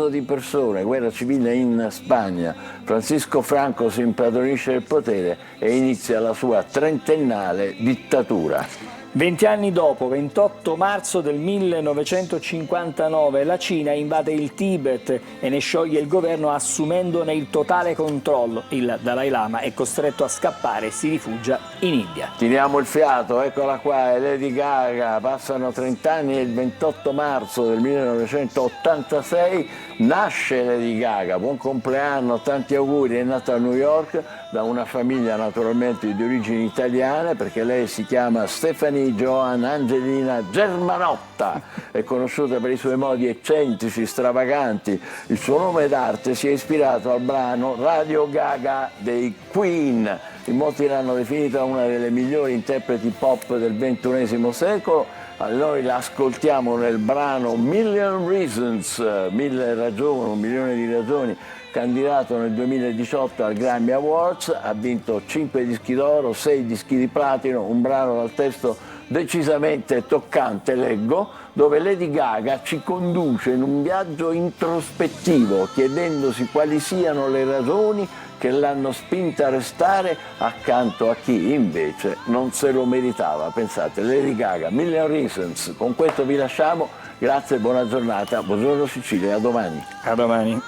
di persone. Guerra civile in Spagna. Francisco Franco si impadronisce del potere e inizia la sua 30ennale dittatura. 20 anni dopo, 28 marzo del 1959, la Cina invade il Tibet e ne scioglie il governo assumendone il totale controllo. Il Dalai Lama è costretto a scappare e si rifugia in India. Tiriamo il fiato, eccola qua, è Lady Gaga. Passano 30 anni e il 28 marzo del 1986 nasce Lady Gaga. Buon compleanno, tanti auguri, è nata a New York da una famiglia naturalmente di origini italiane, perché lei si chiama Stephanie Joan Angelina Germanotta, è conosciuta per i suoi modi eccentrici, stravaganti. Il suo nome d'arte si è ispirato al brano Radio Gaga dei Queen. In molti l'hanno definita una delle migliori interpreti pop del XXI secolo. Noi la ascoltiamo nel brano Million Reasons, 1000 ragioni, 1 milione di ragioni, candidato nel 2018 al Grammy Awards, ha vinto 5 dischi d'oro, 6 dischi di platino, un brano dal testo decisamente toccante, leggo, dove Lady Gaga ci conduce in un viaggio introspettivo, chiedendosi quali siano le ragioni che l'hanno spinta a restare accanto a chi invece non se lo meritava. Pensate, Lady Gaga, Million Reasons. Con questo vi lasciamo, grazie e buona giornata, buongiorno Sicilia, a domani. A domani.